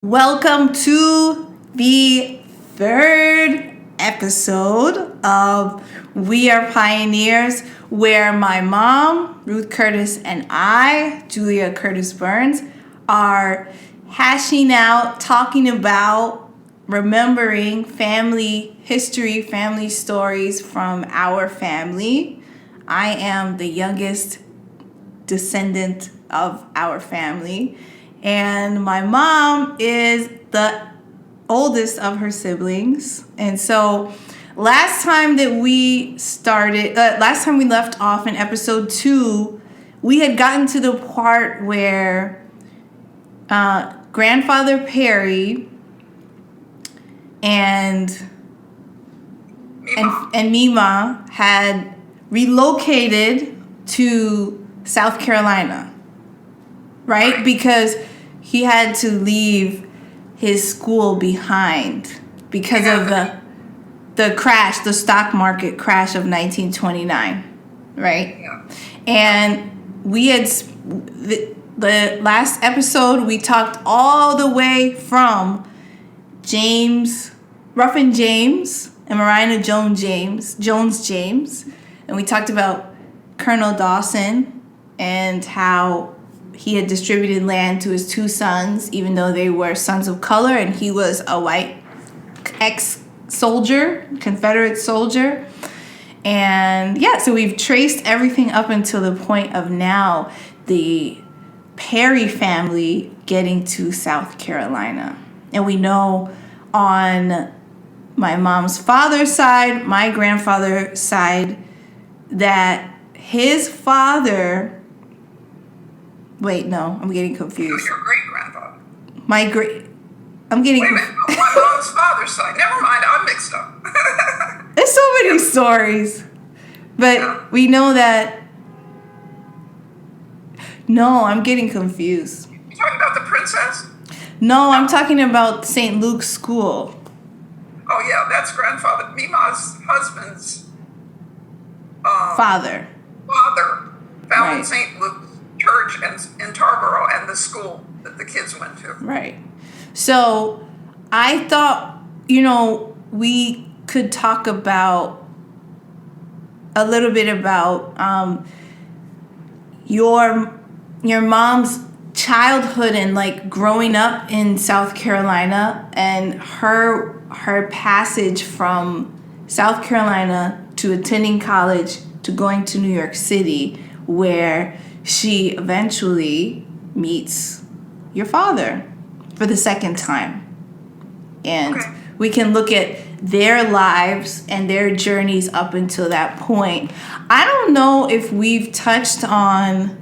Welcome to the third episode of We Are Pioneers, where my mom, Ruth Curtis, and I, Julia Curtis Burns, are hashing out, talking about, remembering family history, family stories from our family. I am the youngest descendant of our family. And my mom is the oldest of her siblings. And so last time we left off in episode 2, we had gotten to the part where Grandfather Perry and Mima had relocated to South Carolina, right? Because he had to leave his school behind because of the stock market crash of 1929, right? Yeah. And we had the last episode, we talked all the way from Ruffin James and Marina Jones James, and we talked about Colonel Dawson and how he had distributed land to his two sons, even though they were sons of color, and he was a white ex-soldier, Confederate soldier. And yeah, so we've traced everything up until the point of now, the Perry family getting to South Carolina. And we know on my mom's father's side, my grandfather's side, that his father... Wait, no, I'm getting confused. Your great-grandfather. I'm getting... Wait a minute, my mom's father's side. Never mind, I'm mixed up. There's so many stories. But we know that... No, I'm getting confused. You talking about the princess? No, I'm talking about St. Luke's School. Oh, yeah, that's grandfather. Mima's husband's Father. father founded Right. St. Luke's Church in Tarboro and the school that the kids went to. Right. So I thought, we could talk about a little bit about your mom's childhood and like growing up in South Carolina and her passage from South Carolina to attending college to going to New York City, where she eventually meets your father for the second time. And Okay. we can look at their lives and their journeys up until that point. I don't know if we've touched on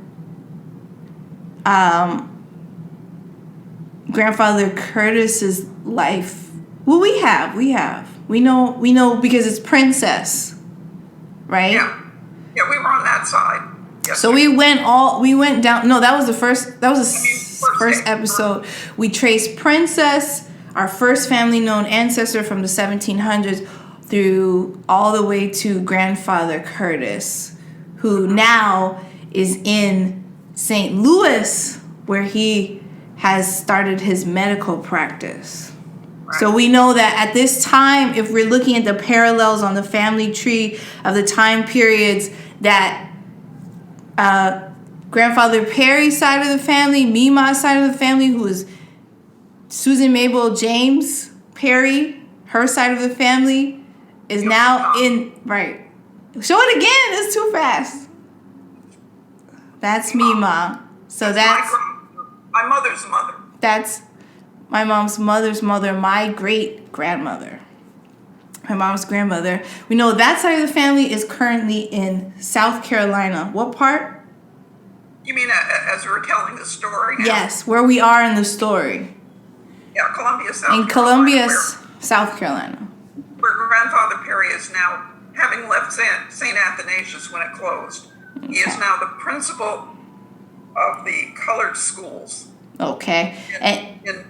Grandfather Curtis's life. Well, we have. We know because it's Princess, right? Yeah, we were on that side. Yes, So we went down. No, that was the first. That was the first day. episode. We traced Princess, our first family known ancestor from the 1700s, through all the way to Grandfather Curtis, who now is in St. Louis, where he has started his medical practice. Right. So we know that at this time, if we're looking at the parallels on the family tree of the time periods that Grandfather Perry's side of the family, Mima's side of the family, who is Susan Mabel James Perry, her side of the family, is now in... Right. Show it again. It's too fast. That's Mima. So that's my mother's mother. That's my mom's mother's mother, my great-grandmother. My mom's grandmother. We know that side of the family is currently in South Carolina. What part? You mean as we were telling the story now? Yes, where we are in the story. Yeah, Columbia, South In Carolina. Columbia, South Carolina. Where Grandfather Perry is now, having left St. Athanasius when it closed. Okay. He is now the principal of the colored schools. Okay. In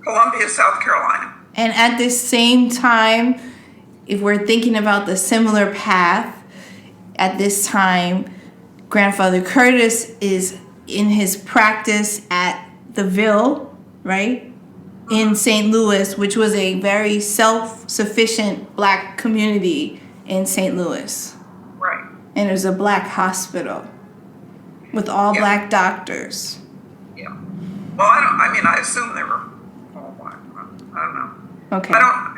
Columbia, South Carolina. And at the same time, if we're thinking about the similar path, at this time, Grandfather Curtis is in his practice at the Ville, right? in St. Louis, which was a very self-sufficient black community in St. Louis. Right. And it was a black hospital with all Yeah. black doctors. Yeah. Well, I assume they were all black. I don't know. Okay. I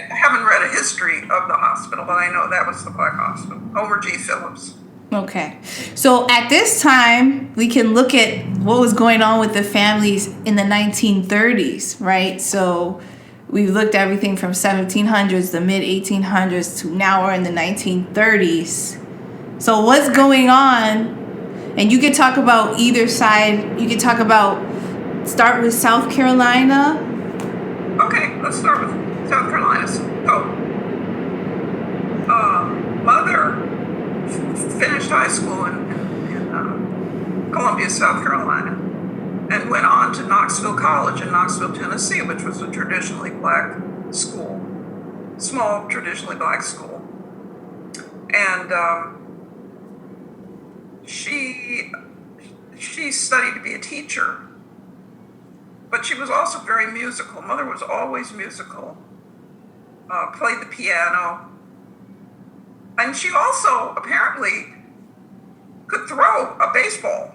haven't read a history of the hospital, but I know that was the black hospital. Homer G. Phillips. Okay. So at this time, we can look at what was going on with the families in the 1930s, right? So we've looked at everything from 1700s, the mid 1800s, to now we're in the 1930s. So what's going on? And you could talk about either side. You could talk about, start with South Carolina. Okay, let's start with South Carolina. So, mother finished high school in Columbia, South Carolina, and went on to Knoxville College in Knoxville, Tennessee, which was a traditionally black school, small traditionally black school. And she studied to be a teacher, but she was also very musical. Mother was always musical, played the piano, and she also apparently could throw a baseball.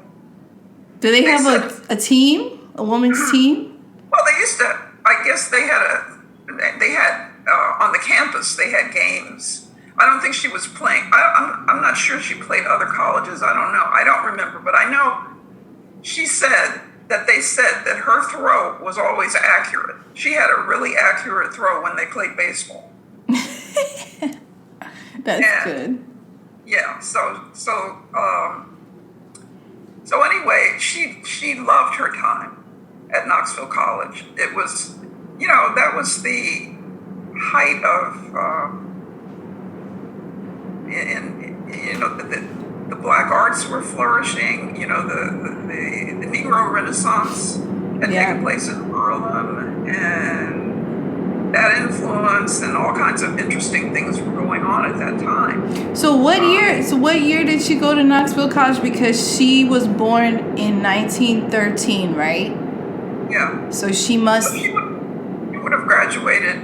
Do they have a team, a women's team? Well, they used to. I guess they had on the campus. They had games. I don't think she was playing. I'm not sure she played other colleges. I don't know. I don't remember, but I know she said that they said that her throw was always accurate. She had a really accurate throw when they played baseball. That's good. Yeah. So anyway, she loved her time at Knoxville College. It was, that was the height of, the black arts were flourishing. The Negro Renaissance had taken place in Harlem, and that influence and all kinds of interesting things were going on at that time. So what year did she go to Knoxville College? Because she was born in 1913, right? Yeah. So she must. She would have graduated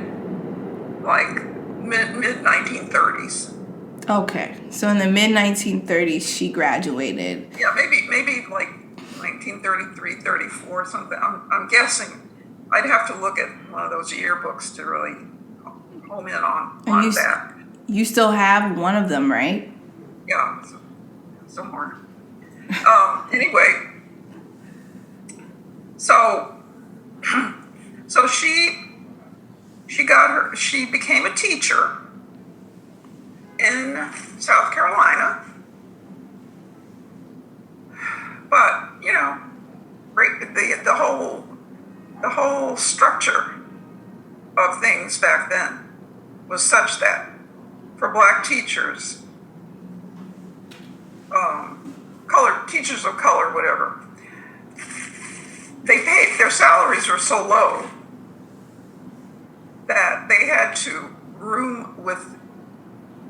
like mid 1930s. Okay, so in the mid 1930s, she graduated. Yeah, maybe like 1933, 34, something. I'm guessing. I'd have to look at one of those yearbooks to really home in on that. You still have one of them, right? Yeah, somewhere. Anyway, so she became a teacher in South Carolina, but the whole structure of things back then was such that for black teachers, teachers of color, whatever, their salaries were so low that they had to room with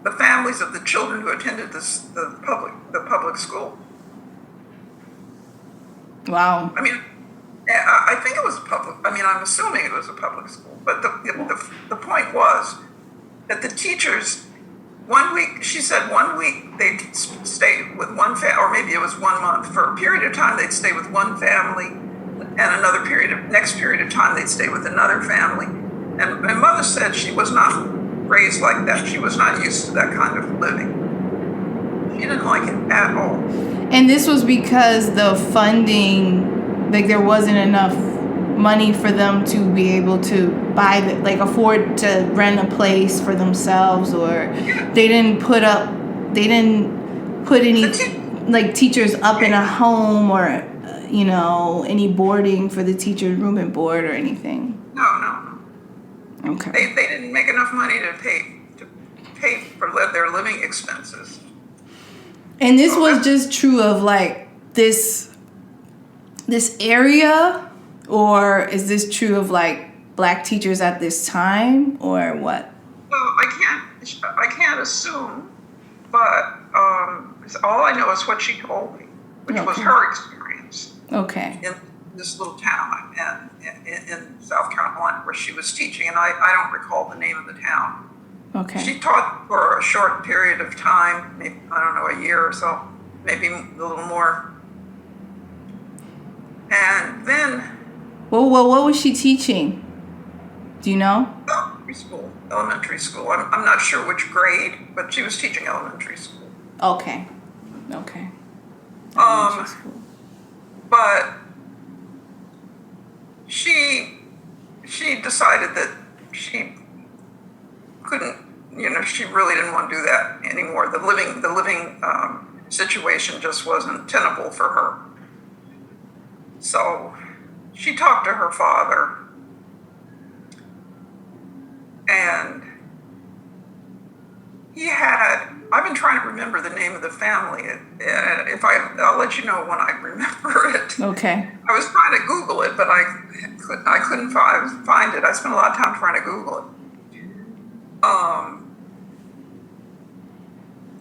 the families of the children who attended the public school. Wow. I mean, I think it was public. I mean, I'm assuming it was a public school. But the point was that the teachers, she said one week they'd stay with one family, or maybe it was 1 month. For a period of time, they'd stay with one family, and next period of time, they'd stay with another family. And my mother said she was not raised like that. She was not used to that kind of living. She didn't like it at all. And this was because the funding, like there wasn't enough money for them to be able to afford to rent a place for themselves, or they didn't put any teachers up in a home, or any boarding for the teachers, room and board or anything. No. Okay. They didn't make enough money to pay for their living expenses. And this was just true of this area, or is this true of black teachers at this time, or what? Well, I can't assume, but all I know is what she told me, which was her experience. Okay. this little town in South Carolina where she was teaching, and I don't recall the name of the town. Okay. She taught for a short period of time, maybe, I don't know, a year or so, maybe a little more. And then... Well, what was she teaching? Do you know? Elementary school. I'm not sure which grade, but she was teaching elementary school. Okay. Elementary school. But she decided that she couldn't, she really didn't want to do that anymore. The living situation just wasn't tenable for her. So she talked to her father, and I've been trying to remember the name of the family. I'll let you know when I remember it. Okay. I was trying to Google it, but I couldn't find it. I spent a lot of time trying to Google it.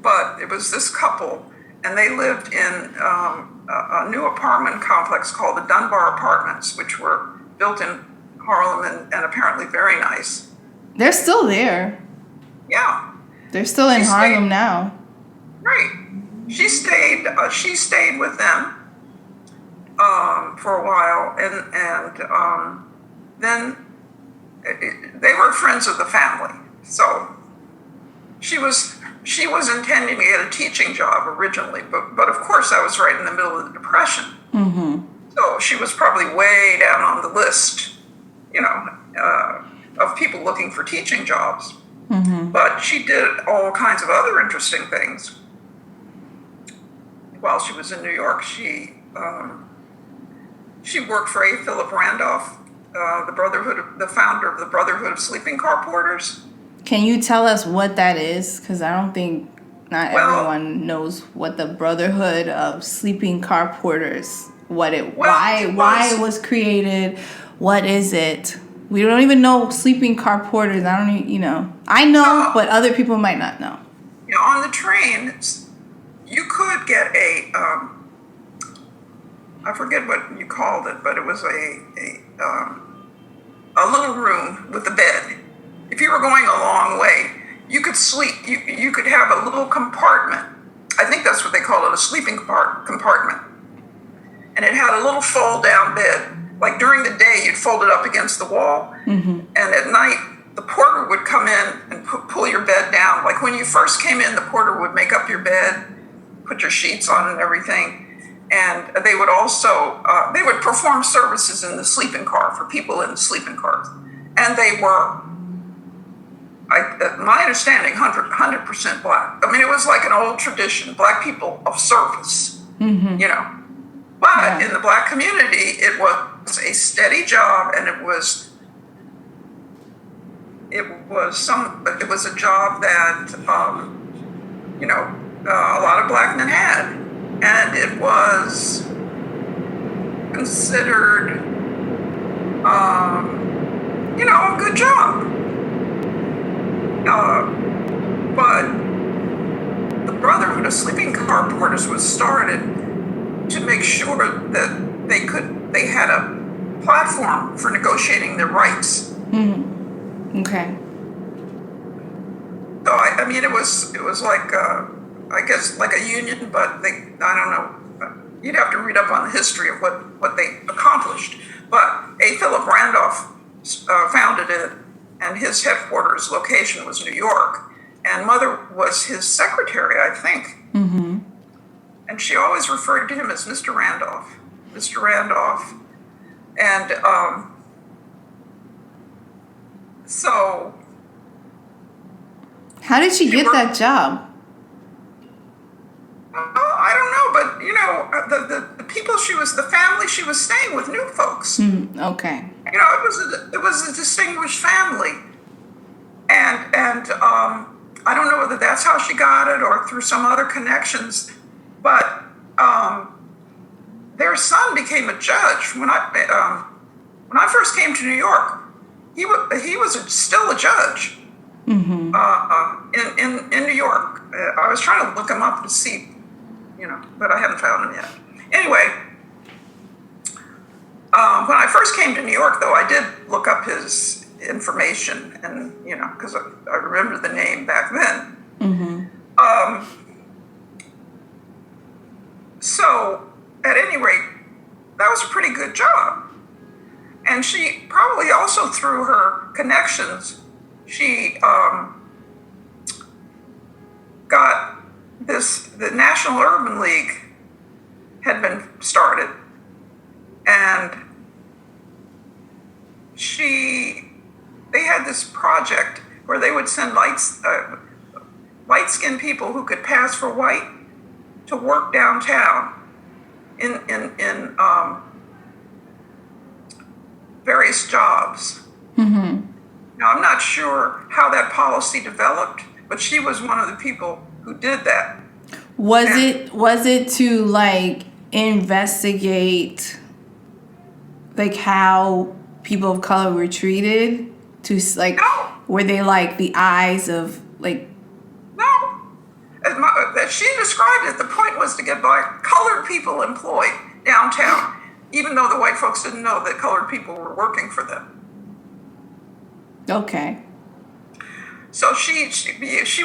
But it was this couple, and they lived in a new apartment complex called the Dunbar Apartments, which were built in Harlem and apparently very nice. They're still there. Yeah. They're still in Harlem now. Right. She stayed with them for a while, and then they were friends of the family. So she was intending to get a teaching job originally, but of course that was right in the middle of the Depression. Mm-hmm. So she was probably way down on the list, of people looking for teaching jobs. Mm-hmm. But she did all kinds of other interesting things. While she was in New York, she worked for A. Philip Randolph, the founder of the Brotherhood of Sleeping Car Porters. Can you tell us what that is? Because I don't think everyone knows what the Brotherhood of Sleeping Car Porters, why it was created, what is it? We don't even know sleeping car porters. I know, but other people might not know. On the train, you could get I forget what you called it, but it was a little room with a bed. If you were going a long way, you could sleep. You could have a little compartment. I think that's what they call it, a sleeping compartment. And it had a little fold-down bed. Like during the day, you'd fold it up against the wall. Mm-hmm. And at night, the porter would come in and pull your bed down. Like when you first came in, the porter would make up your bed, put your sheets on and everything. And they would also, they would perform services in the sleeping car for people in the sleeping cars. And they were, my understanding, 100% black. I mean, it was like an old tradition, black people of service, mm-hmm. But in the black community, it was a steady job, and it was a job that a lot of black men had, and it was considered a good job. But the Brotherhood of Sleeping Car Porters was started to make sure that they had a platform for negotiating their rights. Mm-hmm. Okay. So I mean, it was like I guess like a union, but I don't know. You'd have to read up on the history of what they accomplished. But A. Philip Randolph founded it, and his headquarters location was New York, and Mother was his secretary, I think. Mm-hmm. And she always referred to him as Mr. Randolph. Mr. Randolph. And so... How did she get that job? I don't know, but, the people the family she was staying with knew folks. Okay. It was a distinguished family. And I don't know whether that's how she got it or through some other connections. But their son became a judge when I first came to New York. He was still a judge. Mm-hmm. In New York. I was trying to look him up to see, but I haven't found him yet. Anyway, When I first came to New York, though, I did look up his information, and because I remember the name back then. So, at any rate, that was a pretty good job. And she probably also, through her connections, she got the National Urban League had been started, and they had this project where they would send light-skinned people who could pass for white to work downtown in various jobs. Now, I'm not sure how that policy developed, but she was one of the people who did that. Was it to like investigate like how people of color were treated? To like, no. Were they like the eyes of like? No, as she described it, the point was to get black colored people employed downtown, even though the white folks didn't know that colored people were working for them. Okay. So she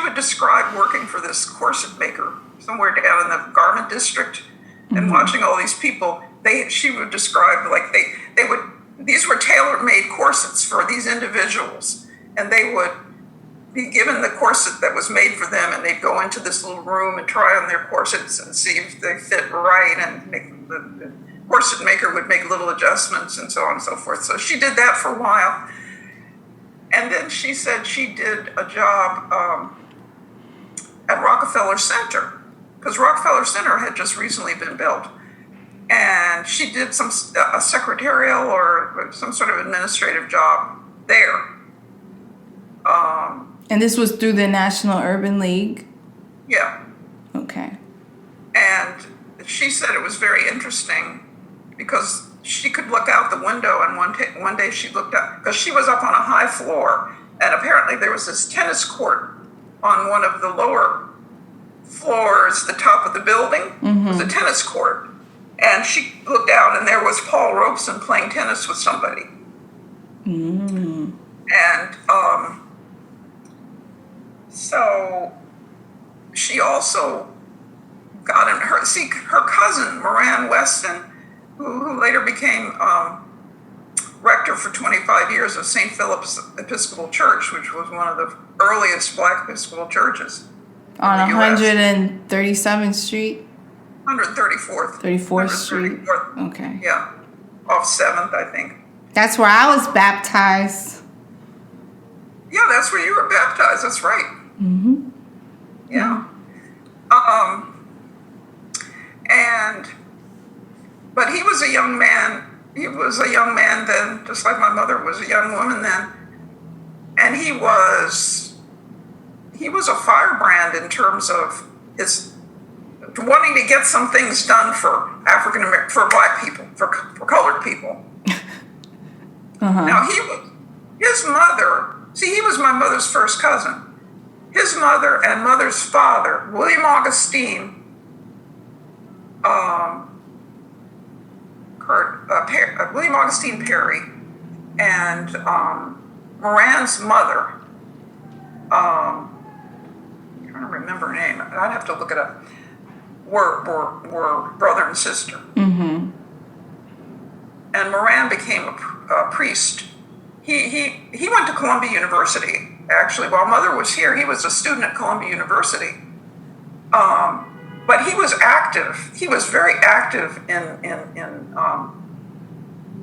would describe working for this corset maker somewhere down in the garment district, and watching all these people. She would describe like these were tailor-made corsets for these individuals, and they would be given the corset that was made for them, and they'd go into this little room and try on their corsets and see if they fit right, and the corset maker would make little adjustments and so on and so forth. So she did that for a while. And then she said she did a job at Rockefeller Center, because Rockefeller Center had just recently been built. And she did a secretarial or some sort of administrative job there. And this was through the National Urban League? Yeah. Okay. And she said it was very interesting because she could look out the window, and one day she looked up, because she was up on a high floor, and apparently there was this tennis court on one of the lower floors, the top of the building, was a tennis court. And she looked out, and there was Paul Robeson playing tennis with somebody. And so she also got in her cousin, Moran Weston, who later became rector for 25 years of St. Philip's Episcopal Church, which was one of the earliest black Episcopal churches. On 137th Street? 134th. 34th Street. 134th. Okay. Yeah. Off 7th, I think. That's where I was baptized. Yeah, that's where you were baptized. That's right. Yeah. But he was a young man. He was a young man then, just like my mother was a young woman then. And he was a firebrand in terms of his wanting to get some things done for for black people, for colored people. Now his mother, he was my mother's first cousin. His mother and mother's father, William Augustine, William Augustine Perry, and Moran's mother, I'm trying to remember her name, I'd have to look it up, were brother and sister. And Moran became a priest. He went to Columbia University. Actually, while mother was here, he was a student at Columbia University. But he was active. He was very active in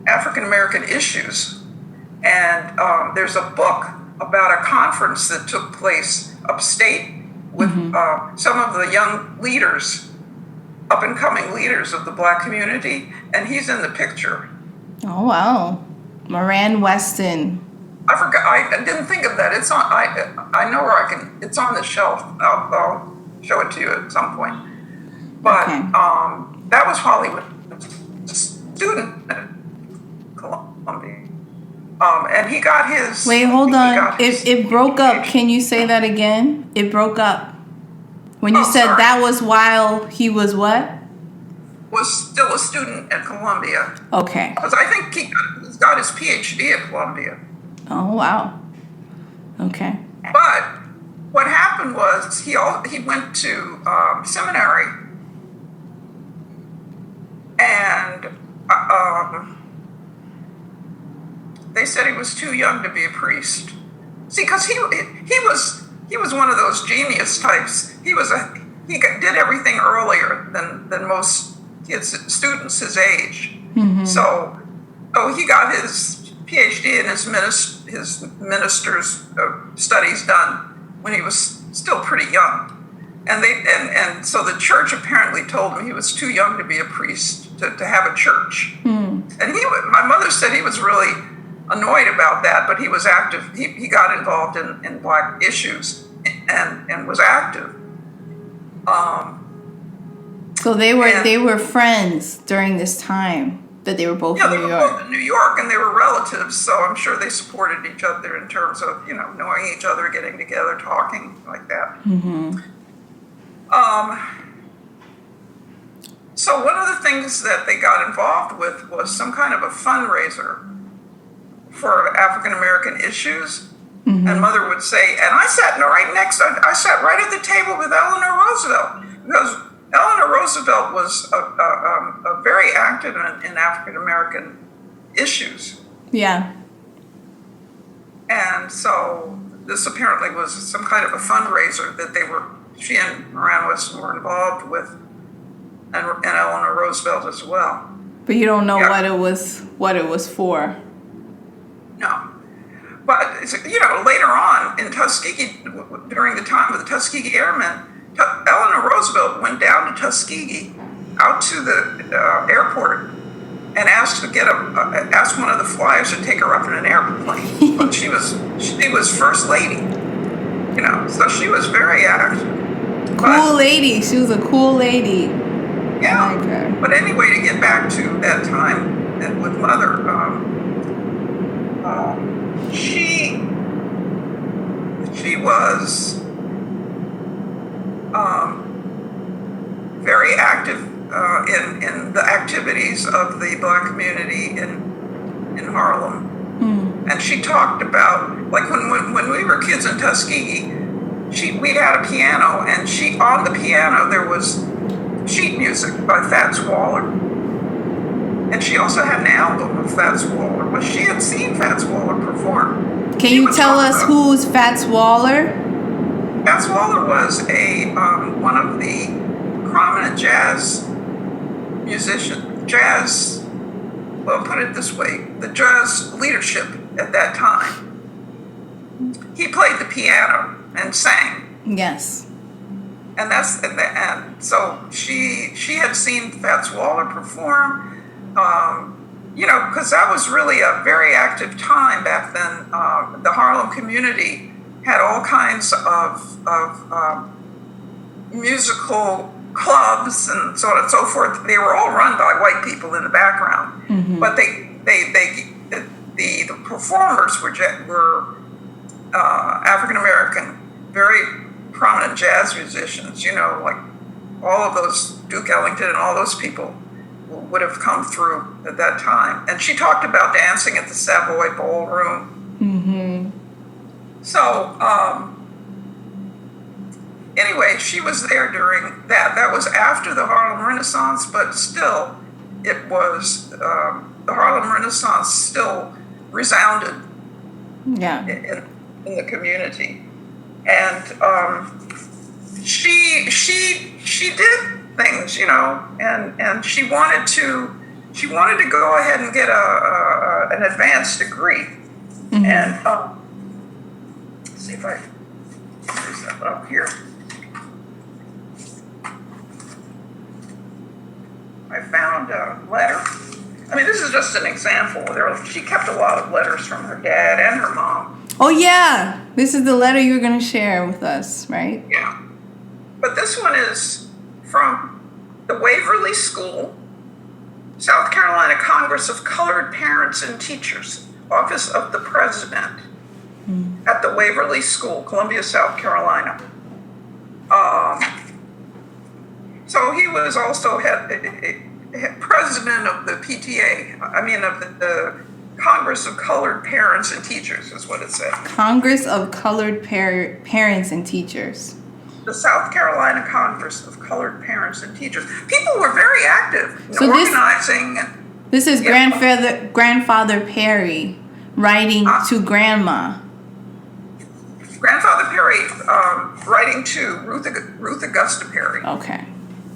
African American issues. And there's a book about a conference that took place upstate with some of the young leaders, up and coming leaders of the black community, and he's in the picture. Oh wow, Moran Weston. I forgot. I didn't think of that. It's on. I know where I can. It's on the shelf. I'll show it to you at some point. But Okay. That was while he was a student at Columbia. And he got his. Wait, hold on. It broke up. Can you say that again? It broke up. When you said sorry. that was while he was what? was still a student at Columbia. Okay. Because I think he got his PhD at Columbia. Oh, wow. Okay. But what happened was he went to seminary, and they said he was too young to be a priest. See, because he was one of those genius types. He did everything earlier than most students his age. Mm-hmm. So he got his PhD and his minister's studies done when he was still pretty young, and so the church apparently told him he was too young to be a priest to have a church. And my mother said he was really annoyed about that, but he was active. He got involved in Black issues and was active. So they were friends during this time that they were both in New York. Yeah, they were both in New York, and they were relatives, so I'm sure they supported each other in terms of, knowing each other, getting together, talking like that. Mm-hmm. So one of the things that they got involved with was some kind of a fundraiser for African American issues. Mm-hmm. And Mother would say, and I sat right at the table with Eleanor Roosevelt, because Eleanor Roosevelt was very active in African American issues. Yeah. And so this apparently was some kind of a fundraiser that she and Moran Weston were involved with, and Eleanor Roosevelt as well. But you don't know what it was for. No. But, later on in Tuskegee, during the time of the Tuskegee Airmen, Eleanor Roosevelt went down to Tuskegee, out to the airport, and asked one of the flyers to take her up in an airplane. But she was first lady, so she was very active. Cool lady. She was a cool lady. Yeah. I like her. But anyway, to get back to that time with Mother, she was very active in the activities of the Black community in Harlem. And she talked about, like, when we were kids in Tuskegee, we had a piano, and on the piano there was sheet music by Fats Waller. And she also had an album of Fats Waller, but she had seen Fats Waller perform. Can you tell us who's Fats Waller? Fats Waller was one of the prominent jazz musicians, put it this way, the jazz leadership at that time. He played the piano and sang. Yes. And so she had seen Fats Waller perform, because that was really a very active time back then. The Harlem community had all kinds of musical clubs and so on and so forth. They were all run by white people in the background, but the performers were African American, very prominent jazz musicians. Like all of those, Duke Ellington and all those people would have come through at that time. And she talked about dancing at the Savoy Ballroom. So anyway, she was there during that. That was after the Harlem Renaissance, but still, it was the Harlem Renaissance still resounded in the community. And she did things, and she wanted to go ahead and get an advanced degree. And let's see if I raise that up here. I found a letter. I mean, this is just an example. She kept a lot of letters from her dad and her mom. Oh, yeah. This is the letter you were going to share with us, right? Yeah. But this one is from the Waverly School, South Carolina Congress of Colored Parents and Teachers, Office of the President, at the Waverly School, Columbia, South Carolina. So he was also president of the PTA. I mean, of the Congress of Colored Parents and Teachers is what it said. Congress of Colored Parents and Teachers. The South Carolina Congress of Colored Parents and Teachers. People were very active in So organizing. This is Grandfather Perry writing to Grandma. Grandfather Perry writing to Ruth Augusta Perry. Okay.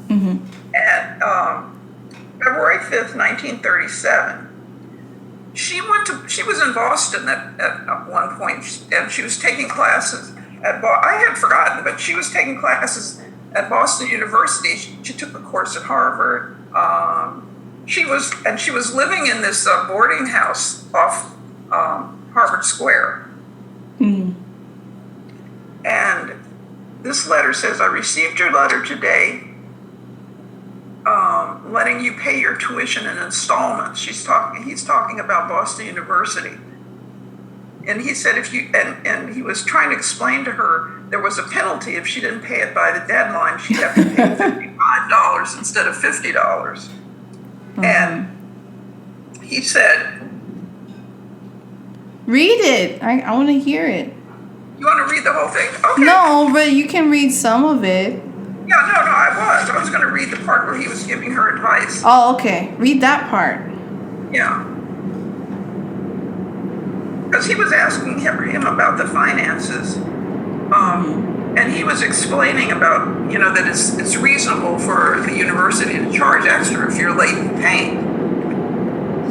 Mm-hmm. And February 5th, 1937. She was in Boston at one point, and she was taking classes I had forgotten, but she was taking classes at Boston University. She took a course at Harvard. She was living in this boarding house off Harvard Square. Mm-hmm. And this letter says, I received your letter today, letting you pay your tuition in installments. He's talking about Boston University. And he said and he was trying to explain to her there was a penalty if she didn't pay it by the deadline. She'd have to pay $55 instead of $50. Mm-hmm. And he said, read it. I want to hear it. You want to read the whole thing? Okay. No, but you can read some of it. Yeah, no, I was going to read the part where he was giving her advice. Oh, okay. Read that part. Yeah. Because he was asking him about the finances. And he was explaining about, that it's reasonable for the university to charge extra if you're late in paying.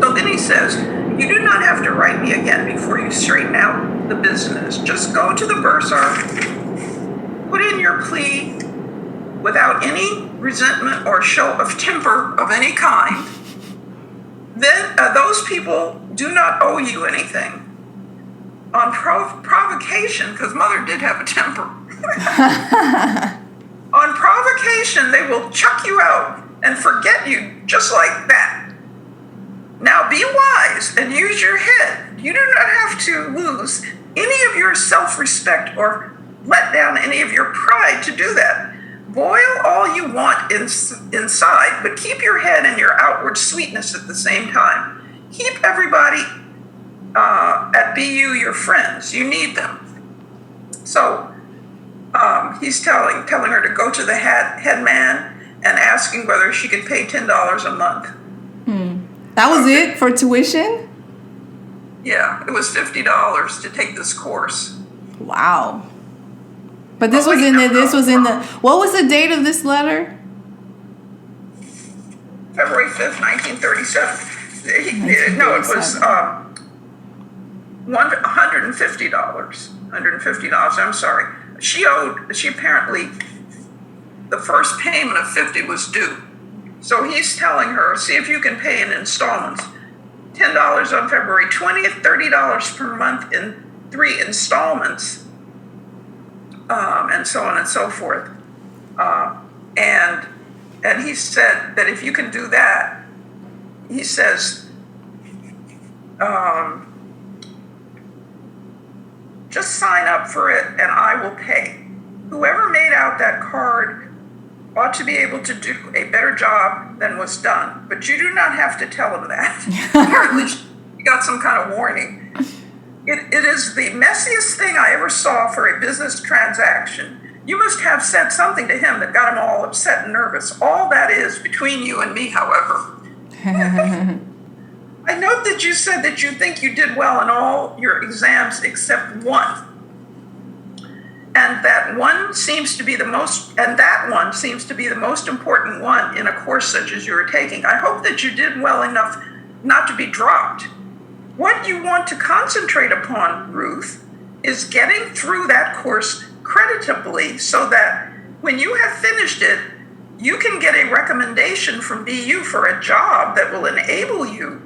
So then he says, you do not have to write me again before you straighten out the business. Just go to the bursar, put in your plea without any resentment or show of temper of any kind. Then those people do not owe you anything. On provocation, because Mother did have a temper, on provocation, they will chuck you out and forget you just like that. Now be wise and use your head. You do not have to lose any of your self-respect or let down any of your pride to do that. Boil all you want inside, but keep your head and your outward sweetness at the same time. Keep everybody at BU your friends. You need them. So he's telling her to go to the head man and asking whether she could pay $10 a month. That was it for tuition? Yeah, it was $50 to take this course. Wow. But this was in the what was the date of this letter? February 5th, 1937. No, it was $150. I'm sorry. She apparently, the first payment of $50 was due. So he's telling her, see if you can pay in installments. $10 on February 20th, $30 per month in 3 installments, and so on and so forth. And he said that if you can do that, he says, just sign up for it and I will pay. Whoever made out that card ought to be able to do a better job than was done. But you do not have to tell him that. Apparently she got some kind of warning. It is the messiest thing I ever saw for a business transaction. You must have said something to him that got him all upset and nervous. All that is between you and me, however. I note that you said that you think you did well in all your exams except one. And that one seems to be the most important one in a course such as you are taking. I hope that you did well enough not to be dropped. What you want to concentrate upon, Ruth, is getting through that course creditably so that when you have finished it, you can get a recommendation from BU for a job that will enable you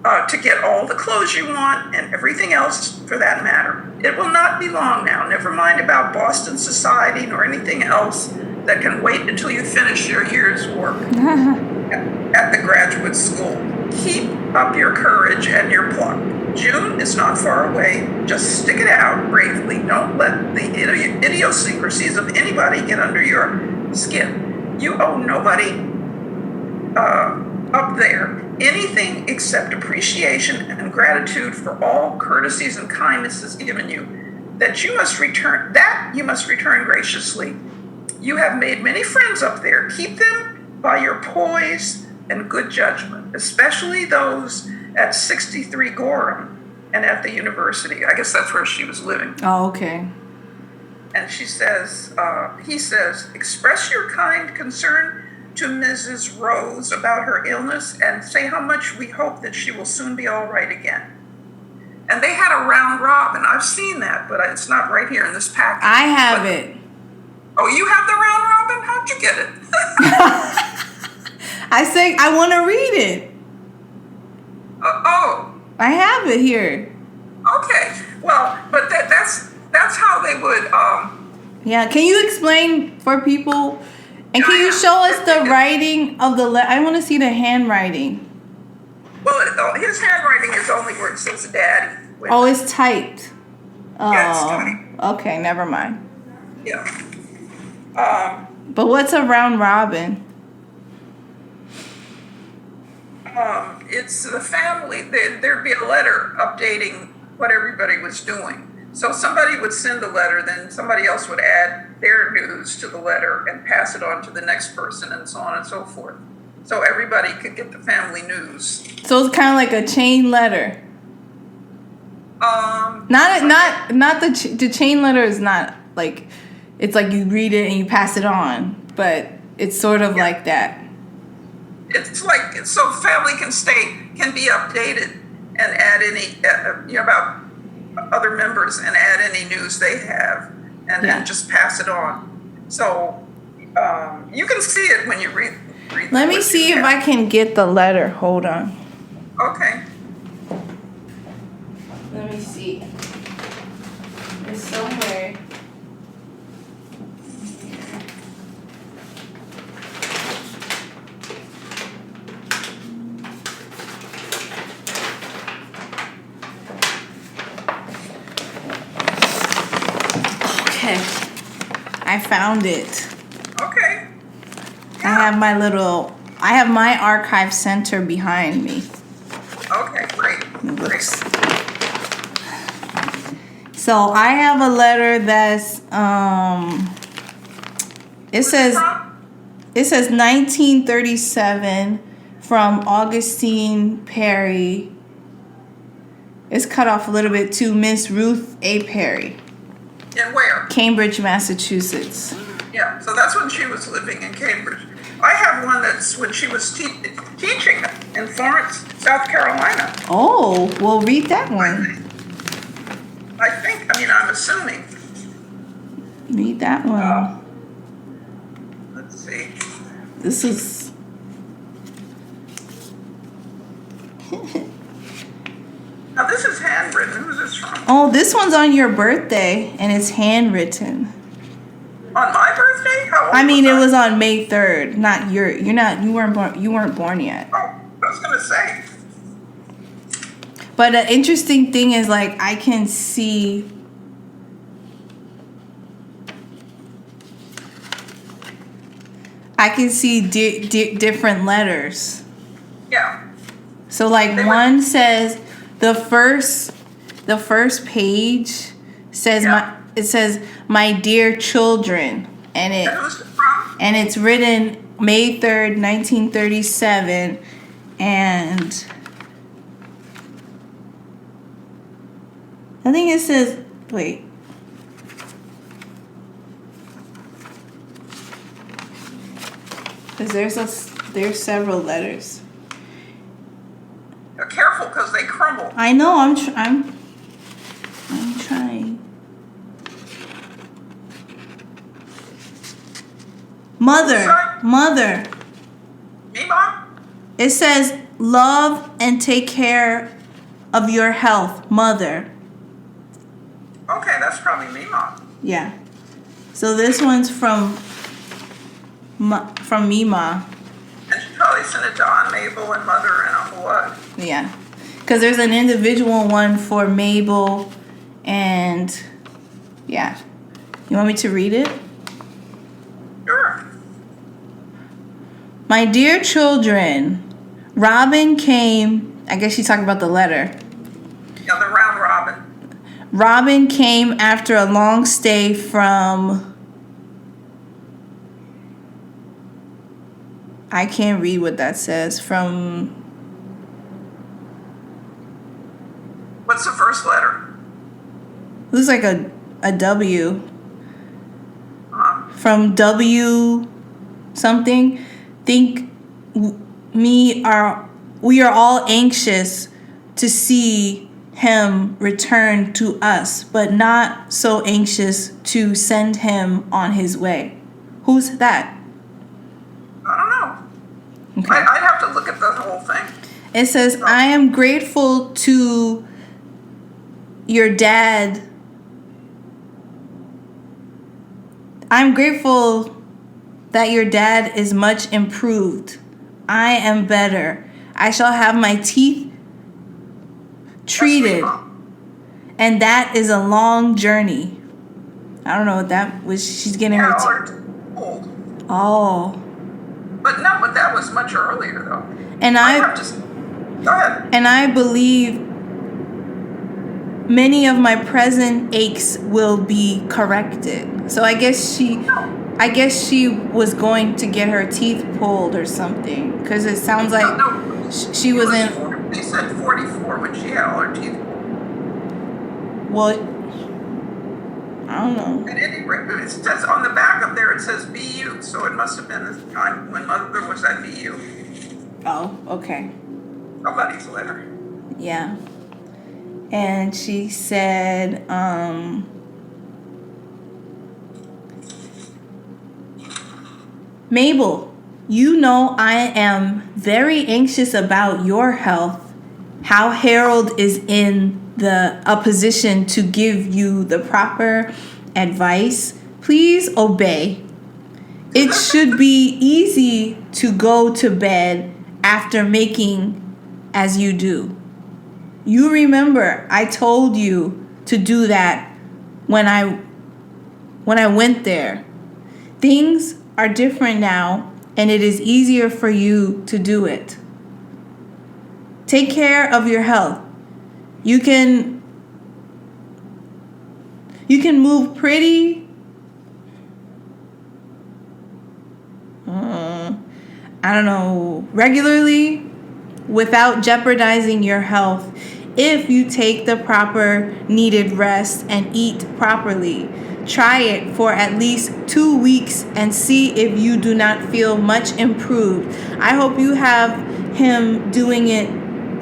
to get all the clothes you want and everything else for that matter. It will not be long now. Never mind about Boston society nor anything else that can wait until you finish your year's work at the graduate school. Keep up your courage and your pluck. June is not far away. Just stick it out bravely. Don't let the idiosyncrasies of anybody get under your skin. You owe nobody up there anything except appreciation and gratitude for all courtesies and kindnesses given you, that you must return graciously. You have made many friends up there. Keep them by your poise and good judgment, especially those at 63 Gorham and at the university. I guess that's where she was living. Oh, okay. And he says, express your kind concern to Mrs. Rose about her illness and say how much we hope that she will soon be all right again. And they had a round robin. I've seen that, but it's not right here in this package. I have it. Oh, you have the round robin? How'd you get it? I say I want to read it. Oh. I have it here. Okay. Well, but that's how they would. Yeah. Can you explain for people? And can you show us the writing of the letter? I want to see the handwriting. Well, his handwriting is only where it says "Daddy." Oh, it's typed. Oh. Yeah, it's typed. Okay, never mind. Yeah. But what's a round robin? It's the family. There'd be a letter updating what everybody was doing. So somebody would send a letter, then somebody else would add their news to the letter and pass it on to the next person, and so on and so forth. So everybody could get the family news. So it's kind of like a chain letter. Not the chain letter is not like, it's like you read it and you pass it on, but it's sort of like that. It's like, so family can be updated and add any about other members and add any news they have, and then just pass it on. So you can see it when you read. Let me see if I can get the letter. Hold on. Okay. Let me see. It's somewhere. Okay. I found it. Okay. Yeah. I have my archive center behind me. Okay, great. Looks. So I have a letter that's it says 1937 from Augustine Perry. It's cut off a little bit, to Miss Ruth A. Perry. And where? Cambridge, Massachusetts. Yeah, so that's when she was living in Cambridge. I have one that's when she was teaching in Florence, South Carolina. Oh, well, read that one. I'm assuming. Read that one. Let's see. This is... Now, this is handwritten. Who's this from? Oh, this one's on your birthday, and it's handwritten. On my birthday? How old It was on May 3rd. Not you weren't born yet. Oh, I was gonna say. But the interesting thing is, like, I can see different letters. Yeah. So, like, one says the first page says it says my dear children, and it's written May 3rd, 1937, and I think it says, wait. Because there's several letters. Careful, because they crumble. I know. I'm trying. Mother. Me, Mom? It says, love and take care of your health, Mother. Okay, that's probably me, Mom. Yeah. So this one's from Mima. And she probably sent it to Aunt Mabel and Mother and Uncle What. Yeah. Because there's an individual one for Mabel, and yeah. You want me to read it? Sure. My dear children, Robin came. I guess she's talking about the letter. Yeah, the round robin. Robin came after a long stay from. I can't read what that says. From. What's the first letter? Looks like a W. Uh-huh. From W something. Think we are all anxious to see him return to us, but not so anxious to send him on his way. Who's that? I don't know. Okay. I'd have to look at the whole thing. It says, I am grateful to your dad. I'm grateful that your dad is much improved. I am better. I shall have my teeth treated. And that is a long journey. I don't know what that was. She's getting her teeth. Old. Oh. But that was much earlier though. And go ahead. And I believe many of my present aches will be corrected. So I guess she was going to get her teeth pulled or something, because it sounds like she was in. They said 44 when she had all her teeth pulled. Well, I don't know. At any rate, it says on the back up there, it says BU, so it must have been the time when Mother was at BU. Oh, okay. Somebody's letter. Yeah. And she said, Mabel, you know I am very anxious about your health. How Harold is in a position to give you the proper advice. Please obey. It should be easy to go to bed after making as you do. You remember I told you to do that when I went there. Things are different now, and it is easier for you to do it. Take care of your health. You can move pretty. I don't know, regularly without jeopardizing your health if you take the proper needed rest and eat properly. Try it for at least 2 weeks and see if you do not feel much improved. I hope you have him doing it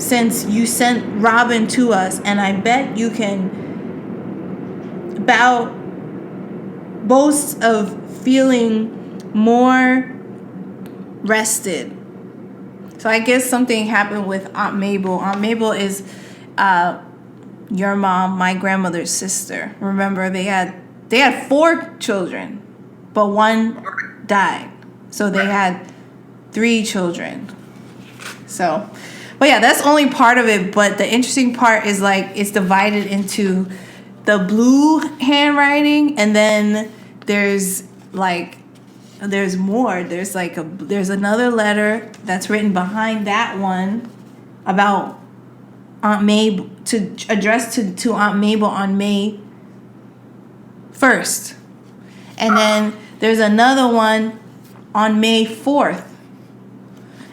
since you sent Robin to us, and I bet you can boast of feeling more rested. So I guess something happened with Aunt Mabel. Aunt Mabel is your mom, my grandmother's sister. Remember, they had 4 children, but one died. So they had 3 children. So, but yeah, that's only part of it. But the interesting part is like it's divided into the blue handwriting, and then there's more. There's another letter that's written behind that one about Aunt Mabel, to address to Aunt Mabel on May 1st. And then there's another one on May 4th.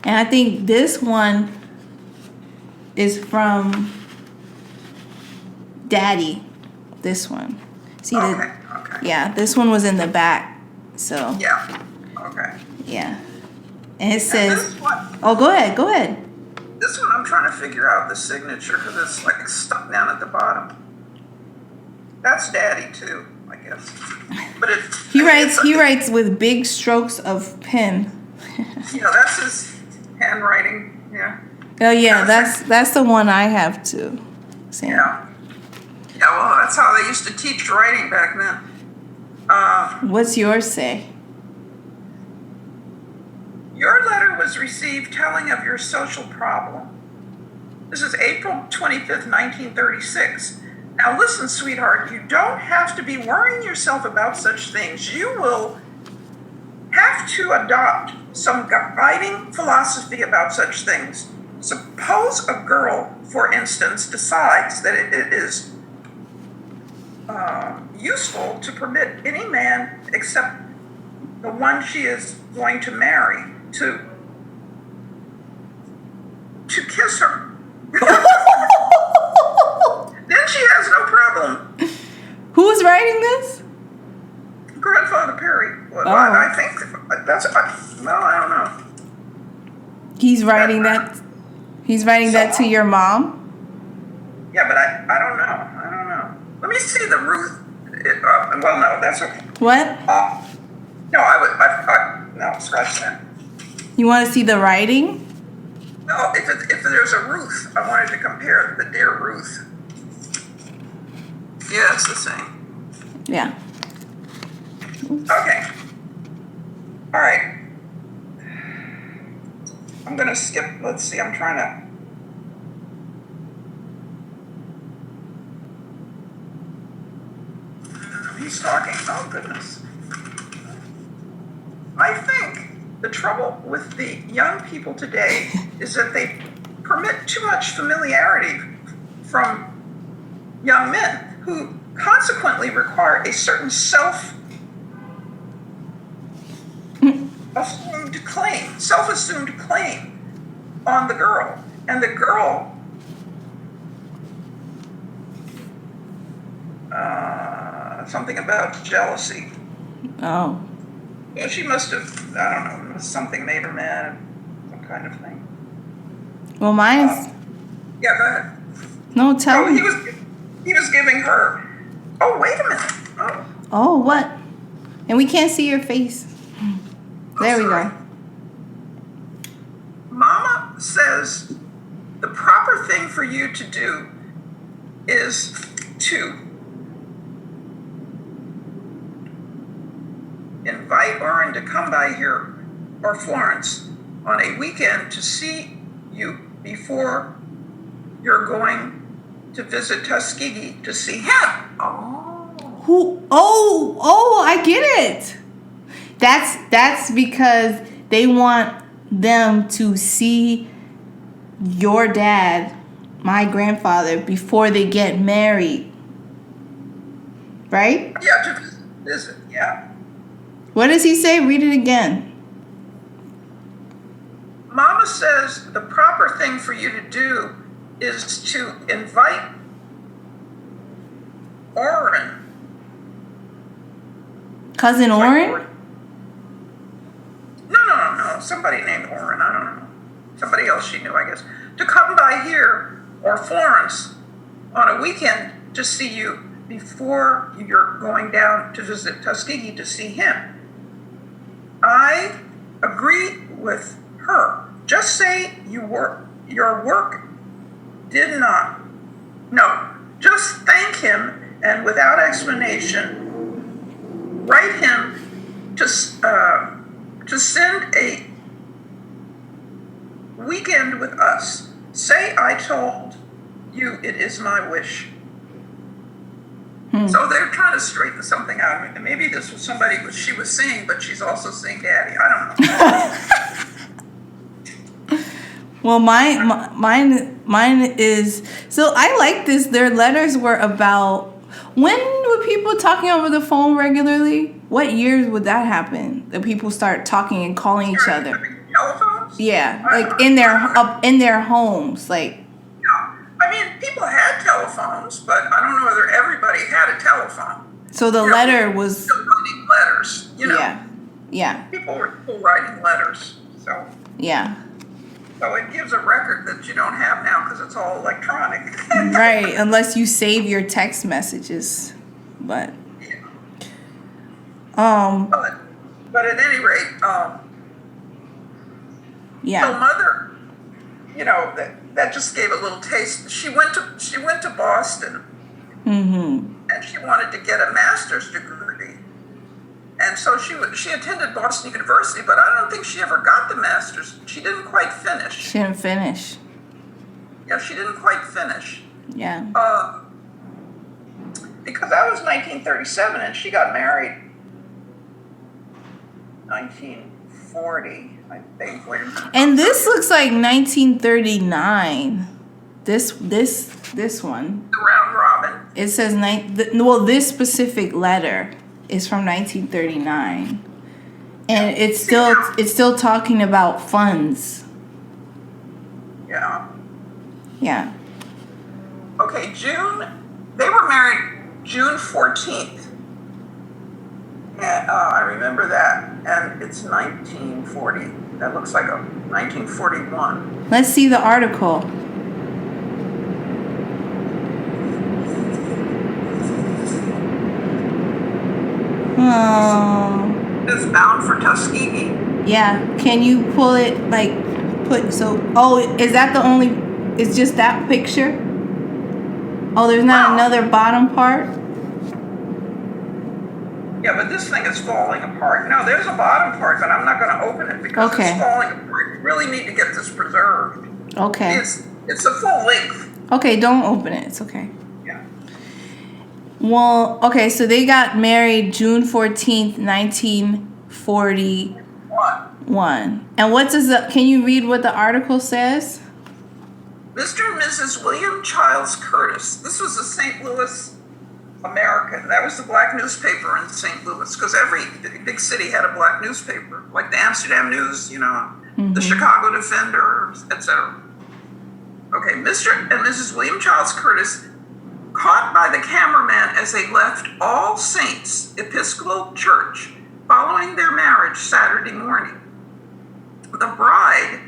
And I think this one is from Daddy. This one. See okay. Yeah, this one was in the back. So yeah. Okay. Yeah. And it says, oh, go ahead. This one I'm trying to figure out the signature because it's like stuck down at the bottom. That's Daddy too, I guess. But he writes with big strokes of pen. That's his handwriting. Yeah. Oh yeah, that's the one I have too. Sam. Yeah. Yeah, well, that's how they used to teach writing back then. What's yours say? Your letter was received telling of your social problem. This is April 25th, 1936. Now listen, sweetheart, you don't have to be worrying yourself about such things. You will have have to adopt some guiding philosophy about such things. Suppose a girl, for instance, decides that it is useful to permit any man except the one she is going to marry to kiss her. Then she has no problem. Who's writing this? Grandfather Perry. Well, Oh. I think that's. Well, I don't know. He's writing that. He's writing that to your mom. Yeah, but I don't know. I don't know. Let me see the Ruth. Well, no, that's okay. What? No, no, scratch that. You want to see the writing? No, if there's a Ruth, I wanted to compare the dear Ruth. Yeah, it's the same. Yeah. Okay. All right. I'm going to skip. Let's see. I'm trying to. He's talking. Oh, goodness. I think the trouble with the young people today is that they permit too much familiarity from young men who consequently require a certain self-assumed claim on the girl. And the girl something about jealousy. Oh. Well, she must have, I don't know, something made her mad, some kind of thing. Well, mine's. Yeah, go ahead. No, tell Oh, me. he was giving her. Oh, wait a minute. Oh, what? And we can't see your face. There we sorry. go. Mama says the proper thing for you to do is to invite Oren to come by here, or Florence, on a weekend to see you before you're going to visit Tuskegee to see him. Who? Oh, I get it. That's because they want them to see your dad, my grandfather, before they get married. Right? Yeah, to visit, yeah. What does he say? Read it again. Mama says the proper thing for you to do is to invite Oren. Cousin Oren? No. Somebody named Oren. I don't know. Somebody else she knew, I guess. To come by here or Florence on a weekend to see you before you're going down to visit Tuskegee to see him. I agree with her. Just say your work did not. No, just thank him and without explanation, write him to send a weekend with us. Say I told you it is my wish. So they're trying to straighten something out. Maybe this was somebody she was seeing, but she's also seeing Daddy. I don't know. Well, mine is, so I like this. Their letters were about, when were people talking over the phone regularly? What years would that happen? That people start talking and calling each other? Telephones? Yeah, like in their homes, like. I mean, people had telephones, but I don't know whether everybody had a telephone. So the letter was. Still writing letters, Yeah. People were still writing letters, so. Yeah. So it gives a record that you don't have now because it's all electronic. Right, unless you save your text messages, but. But at any rate, Yeah. so mother, that just gave a little taste. She went to Boston, and she wanted to get a master's degree, and so she attended Boston University, but I don't think she ever got the master's. She didn't quite finish. She didn't finish. Yeah, she didn't quite finish. Yeah. Because that was 1937, and she got married. 1940, I think. Wait a minute. And this looks like 1939. This one. The round robin. It says this specific letter is from 1939, and it's still talking about funds. Yeah. Yeah. Okay, they were married June 14th. And I remember that. And it's 1940. That looks like a 1941. Let's see the article. Oh. It's bound for Tuskegee. Yeah. Can you pull it is that the only, it's just that picture? Oh, there's not another bottom part? Yeah, but this thing is falling apart. No, there's a bottom part, but I'm not going to open it because it's falling apart. You really need to get this preserved. Okay. It's a full length. Okay, don't open it. It's okay. Yeah. Well, okay, so they got married June 14th, 1941. And can you read what the article says? Mr. and Mrs. William Childs Curtis. This was a St. Louis American. That was the black newspaper in St. Louis, because every big city had a black newspaper, like the Amsterdam News, the Chicago Defender, etc. Okay, Mr. and Mrs. William Childs Curtis, caught by the cameraman as they left All Saints Episcopal Church following their marriage Saturday morning. The bride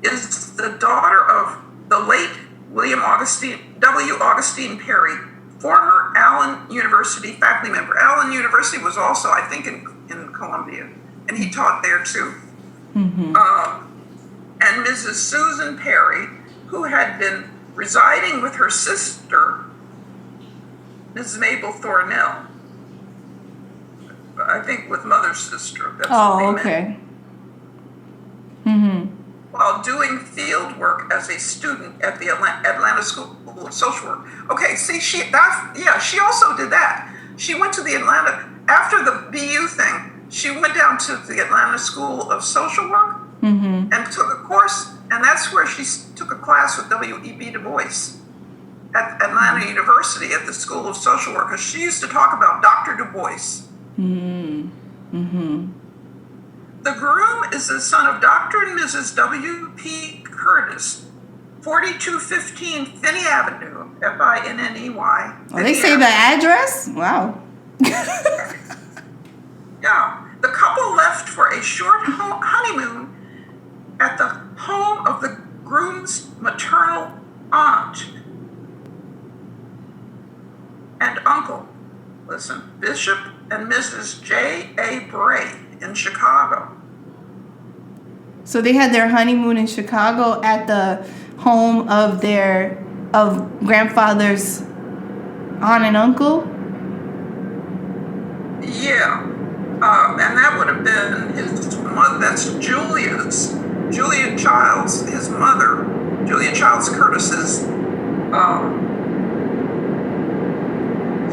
is the daughter of the late W. Augustine Perry, former Allen University faculty member. Allen University was also, I think, in Columbia, and he taught there too. Mm-hmm. And Mrs. Susan Perry, who had been residing with her sister, Mrs. Mabel Thornell. I think with mother's sister. That's what they okay. meant. Mm-hmm. While doing field work as a student at the Atlanta School of Social Work. Okay, see, she also did that. She went to the Atlanta, after the BU thing, she went down to the Atlanta School of Social Work and took a course, and that's where she took a class with W.E.B. Du Bois at Atlanta University at the School of Social Work, because she used to talk about Dr. Du Bois. The groom is the son of Dr. and Mrs. W.P. Curtis, 4215 Finney Avenue, Finney. Oh, they say the address? Wow. Yeah. The couple left for a short honeymoon at the home of the groom's maternal aunt and uncle. Listen, Bishop and Mrs. J.A. Bray in Chicago. So they had their honeymoon in Chicago at the home of grandfather's aunt and uncle? Yeah. And that would have been his mother. That's Julia Childs, his mother, Julia Childs Curtis's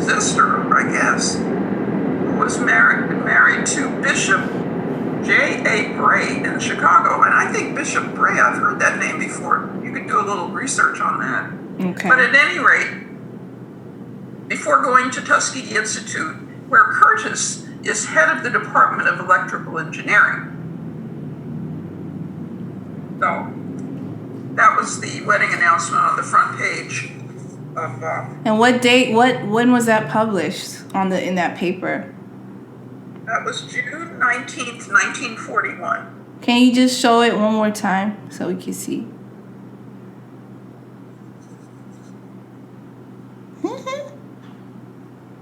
sister, I guess, who was married to Bishop J.A. Bray in Chicago. And I think Bishop Bray, I've heard that name before. You could do a little research on that. Okay. But at any rate, before going to Tuskegee Institute, where Curtis is head of the Department of Electrical Engineering. So that was the wedding announcement on the front page of. And what date? When was that published in that paper? That was June 19th, 1941. Can you just show it one more time so we can see?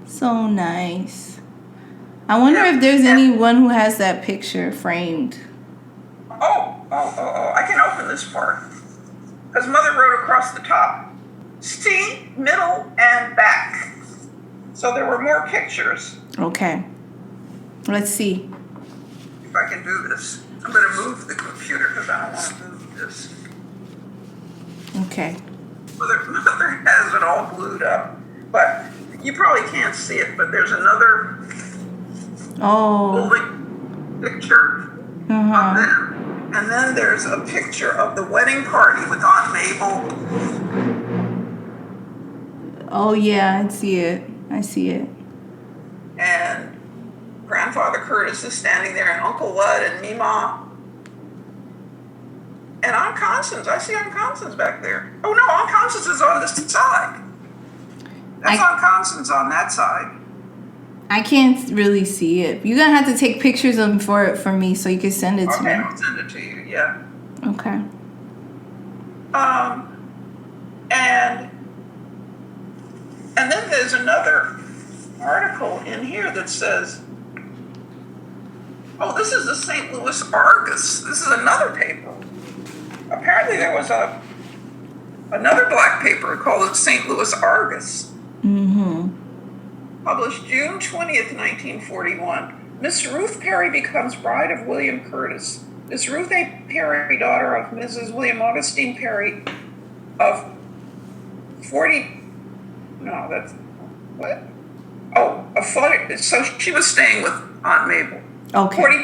So nice. I wonder if there's anyone who has that picture framed. Oh, I can open this part. Because Mother wrote across the top. See, middle, and back. So there were more pictures. Okay. Let's see. If I can do this. I'm going to move the computer because I don't want to move this. Okay. Mother has it all glued up. But you probably can't see it, but there's another building picture of them. And then there's a picture of the wedding party with Aunt Mabel. Oh, yeah, I see it. And Grandfather Curtis is standing there, and Uncle Lud and Mima. And Aunt Constance, I see Aunt Constance back there. Oh no, Aunt Constance is on this side. That's Aunt Constance on that side. I can't really see it. You're gonna have to take pictures of them for me so you can send it to me. Okay, I'll send it to you, yeah. Okay. And then there's another article in here that says, oh, this is the St. Louis Argus. This is another paper. Apparently there was another black paper called the St. Louis Argus. Published June 20th, 1941. Miss Ruth Perry becomes bride of William Curtis. Miss Ruth A. Perry, daughter of Mrs. William Augustine Perry of 40... No, that's... What? Oh, so she was staying with Aunt Mabel. Okay.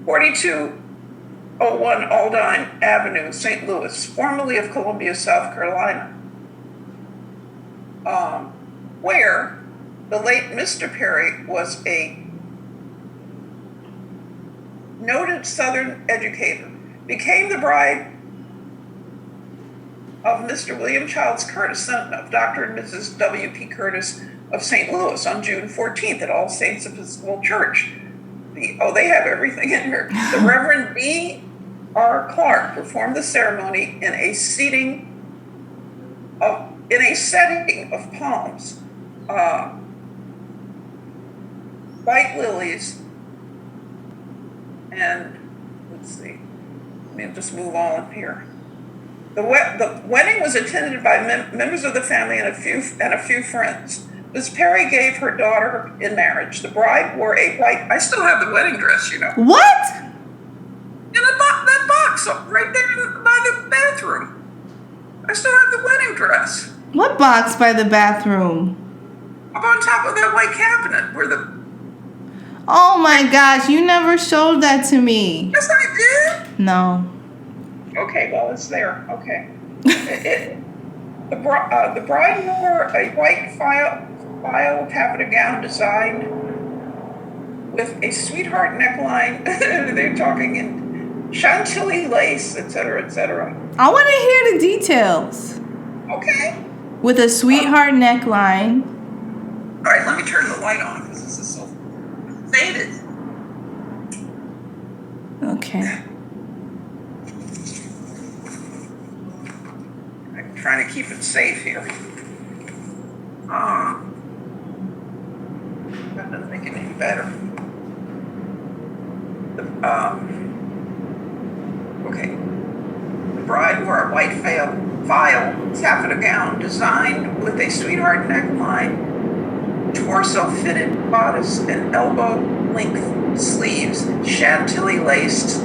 4201 Aldine Avenue, St. Louis, formerly of Columbia, South Carolina, where the late Mr. Perry was a noted Southern educator, became the bride of Mr. William Childs Curtis, son of Dr. and Mrs. W.P. Curtis of St. Louis, on June 14th at All Saints Episcopal Church. They have everything in here. The Reverend B.R. Clark performed the ceremony in a setting of palms, white lilies, and let's see. Let me just move on here. The wedding was attended by members of the family and a few friends. Miss Perry gave her daughter in marriage. The bride wore a white... I still have the wedding dress, you know. What? In that box right there by the bathroom. I still have the wedding dress. What box by the bathroom? Up on top of that white cabinet where the... Oh my gosh, you never showed that to me. Yes, I did. No. Okay, well, it's there. Okay. The bride wore a white file taffeta gown designed with a sweetheart neckline. They're talking in Chantilly lace, etc., etc. I want to hear the details. Okay. With a sweetheart neckline. All right, let me turn the light on because this is so faded. Okay. I'm trying to keep it safe here. That doesn't make it any better. Okay. The bride wore a white file taffeta gown designed with a sweetheart neckline, torso-fitted bodice, and elbow-length sleeves, Chantilly laced,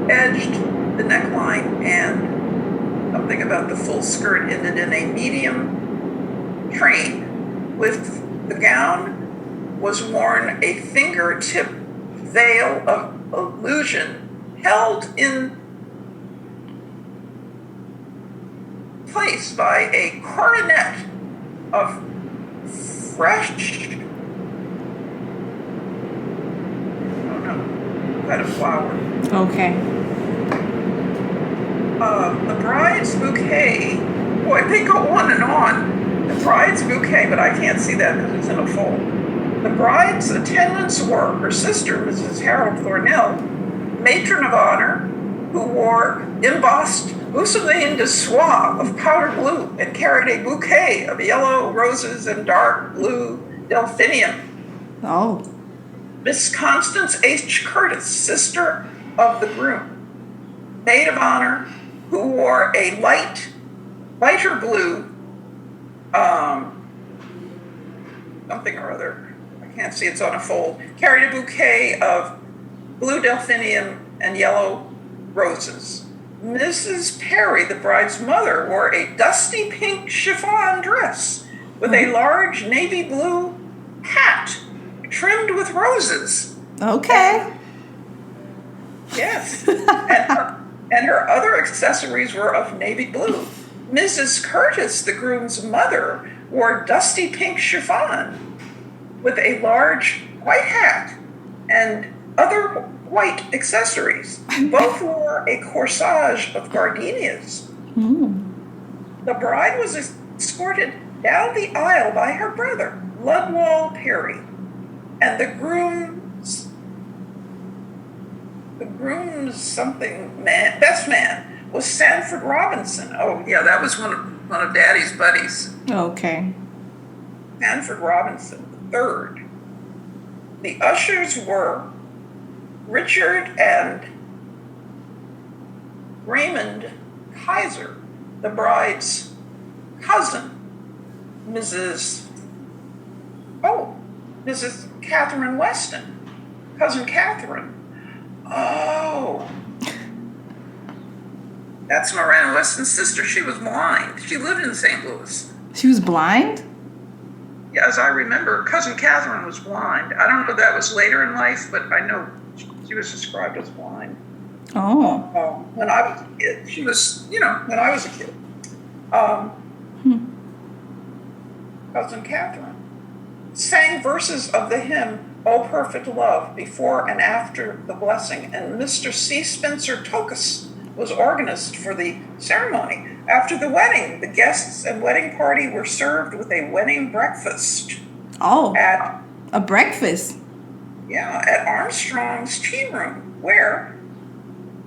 edged the neckline, and something about the full skirt ended in a medium train. With the gown was worn a fingertip veil of illusion held in place by a coronet of fresh, kind of flower. Okay. The bride's bouquet, boy, they go on and on. The bride's bouquet, but I can't see that because it's in a fold. The bride's attendants were her sister, Mrs. Harold Thornell, matron of honor, who wore embossed mousseline de soie of powder blue and carried a bouquet of yellow roses and dark blue delphinium. Oh. Miss Constance H. Curtis, sister of the groom, maid of honor, who wore a lighter blue, something or other, I can't see, it's on a fold, carried a bouquet of blue delphinium and yellow roses. Mrs. Perry, the bride's mother, wore a dusty pink chiffon dress with a large navy blue hat trimmed with roses. Okay. Yes. And her other accessories were of navy blue. Mrs. Curtis, the groom's mother, wore dusty pink chiffon with a large white hat and other white accessories. Both wore a corsage of gardenias. The bride was escorted down the aisle by her brother, Ludwall Perry, and the groom's best man was Sanford Robinson. Oh yeah, that was one of Daddy's buddies. Okay. Sanford Robinson III. The ushers were Richard and Raymond Kaiser, the bride's cousin, Mrs. Catherine Weston, cousin Catherine. Oh, that's Miranda Weston's sister. She was blind. She lived in St. Louis. She was blind? Yeah, as I remember, cousin Catherine was blind. I don't know if that was later in life, but I know she was described as blind. Oh. When I was a kid. She was, when I was a kid. Cousin Catherine sang verses of the hymn, O Perfect Love, before and after the blessing, and Mr. C. Spencer Tokus was organist for the ceremony. After the wedding, the guests and wedding party were served with a wedding breakfast. Oh, a breakfast? Yeah, at Armstrong's Tea Room, where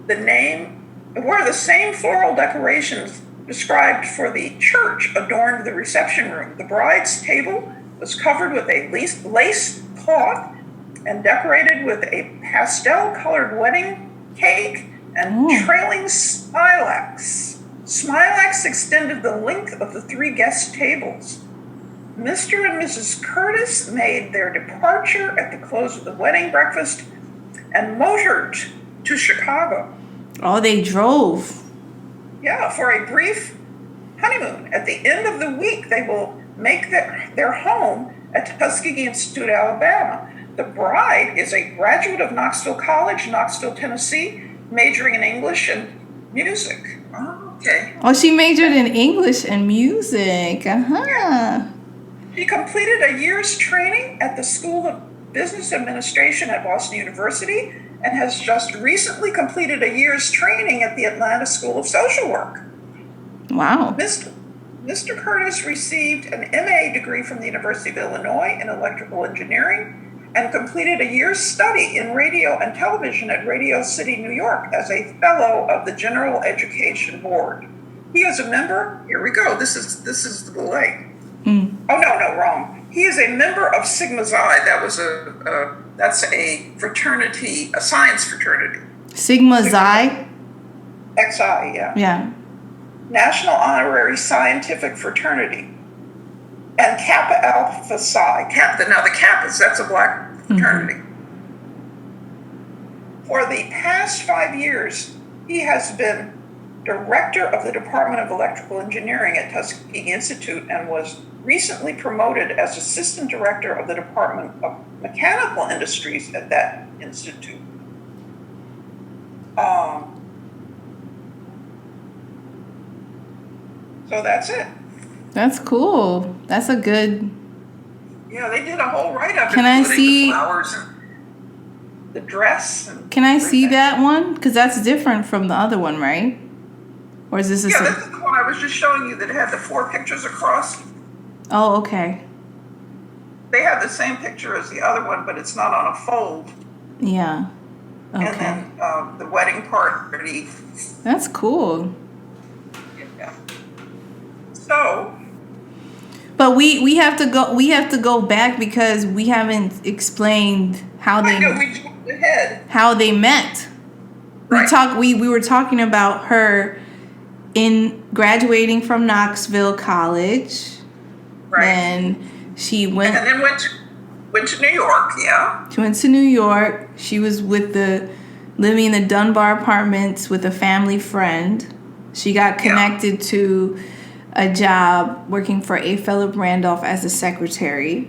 the same floral decorations described for the church adorned the reception room. The bride's table was covered with a lace cloth and decorated with a pastel-colored wedding cake and trailing smilax. Smilax extended the length of the three guest tables. Mr. and Mrs. Curtis made their departure at the close of the wedding breakfast and motored to Chicago. Oh, they drove. Yeah, for a brief honeymoon. At the end of the week, they will make their home at Tuskegee Institute, Alabama. The bride is a graduate of Knoxville College, Knoxville, Tennessee, majoring in English and music. Oh, okay. Oh, she majored in English and music. Uh-huh. She completed a year's training at the School of Business Administration at Boston University and has just recently completed a year's training at the Atlanta School of Social Work. Wow. Mr. Curtis received an MA degree from the University of Illinois in electrical engineering and completed a year's study in radio and television at Radio City, New York as a fellow of the General Education Board. He is a member, here we go, this is the delay. Oh, no, wrong. He is a member of Sigma Xi. That's a fraternity, a science fraternity. Sigma Xi? XI, yeah. Yeah. National Honorary Scientific Fraternity. And Kappa Alpha Psi. Now the Kappas, that's a black fraternity. For the past 5 years, he has been director of the Department of Electrical Engineering at Tuskegee Institute and was recently promoted as assistant director of the Department of Mechanical Industries at that institute. So that's it. That's cool. That's a good... Yeah, they did a whole write-up. Can I see... the flowers and the dress. And can I see that one? Because that's different from the other one, right? Or is this this is the one I was just showing you that had the 4 pictures across. Oh, okay. They have the same picture as the other one, but it's not on a fold. Yeah. Okay. And then the wedding party. That's cool. Yeah. So. But we have to go. We have to go back because we haven't explained how they. I know, we jumped ahead. How they met. Right. We were talking about her in graduating from Knoxville College. Right. And she went. And then went to New York. Yeah. She went to New York. She was living in the Dunbar Apartments with a family friend. She got connected to a job working for A. Philip Randolph as a secretary.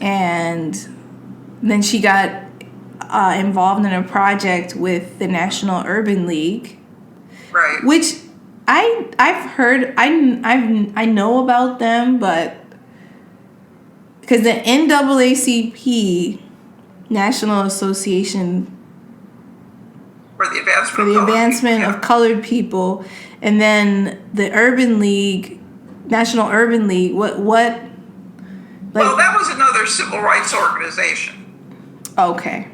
And then she got involved in a project with the National Urban League, Right. which I've heard, I know about them, but because the NAACP, National Association For the advancement of colored people, and then the Urban League, National Urban League. What? Well, that was another civil rights organization. Okay.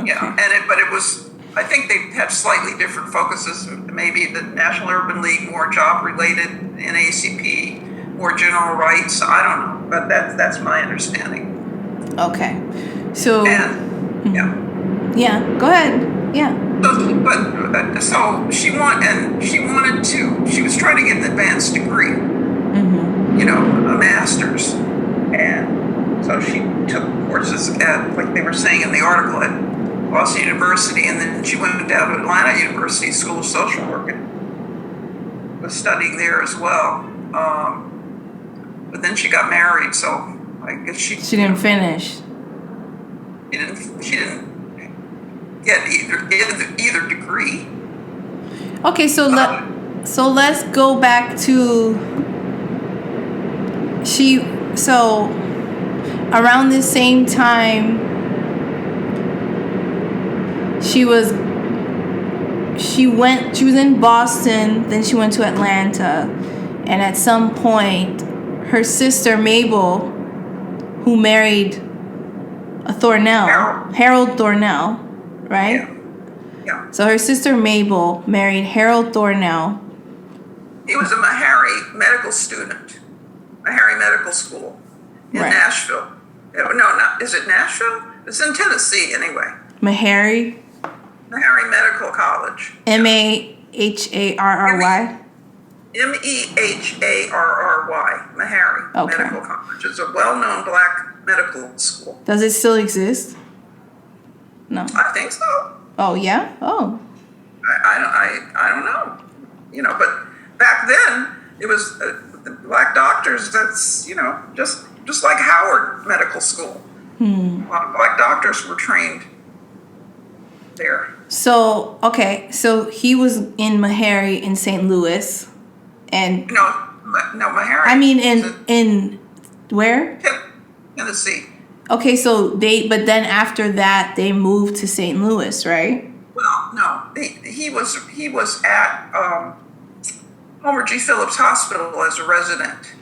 Yeah, but it was. I think they had slightly different focuses. Maybe the National Urban League more job related, NAACP more general rights. I don't know, but that's my understanding. Okay. So. Yeah. Go ahead. Yeah. So she was trying to get an advanced degree, a master's, and so she took courses at, like they were saying in the article, at Boston University, and then she went down to Atlanta University School of Social Work and was studying there as well. But then she got married, so I guess she didn't finish. She didn't get either degree. Okay, so let's go back to around this same time she was in Boston, then she went to Atlanta, and at some point her sister Mabel, who married Harold Thornell, right? Yeah. So her sister Mabel married Harold Thornell. He was a Meharry medical student, Meharry Medical School in Nashville. No, is it Nashville? It's in Tennessee anyway. Meharry Medical College. Maharry. Meharry. Meharry Medical College. It's a well-known black medical school. Does it still exist? No. I think so. Oh yeah. Oh. I don't know. But back then it was the black doctors. That's just like Howard Medical School. A lot of black doctors were trained there. So he was in Meharry in St. Louis, and no Meharry. I mean in where? Tennessee. Okay, but then after that they moved to St. Louis, right? Well, no, he was at Homer G. Phillips Hospital as a resident.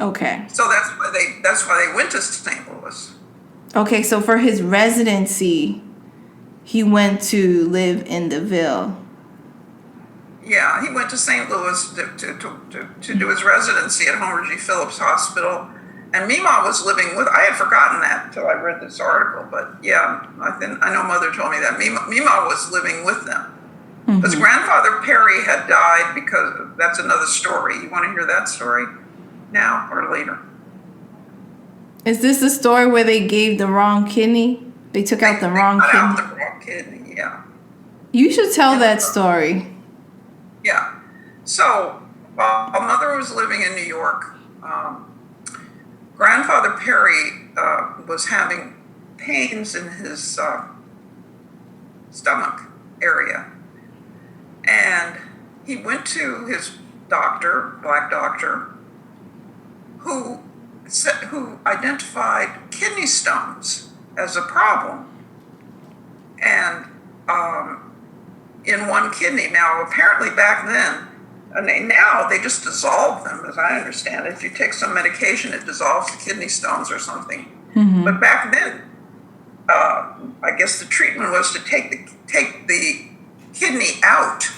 Okay. So that's why they went to St. Louis. Okay, so for his residency, he went to live in the Ville. Yeah, he went to St. Louis to do his residency at Homer G. Phillips Hospital. And Mima was living with, I had forgotten that until I read this article, but yeah, I know Mother told me that. Mima was living with them. His grandfather Perry had died because, that's another story. You want to hear that story now or later? Is this the story where they gave the wrong kidney? They took out the wrong kidney? Out the wrong kidney, yeah. You should tell that story. Yeah. So, while Mother was living in New York, Grandfather Perry was having pains in his stomach area. And he went to his doctor, black doctor, who identified kidney stones as a problem. And in one kidney. Now, apparently back then, now they just dissolve them, as I understand it. If you take some medication, it dissolves the kidney stones or something. Mm-hmm. But back then, I guess the treatment was to take the kidney out,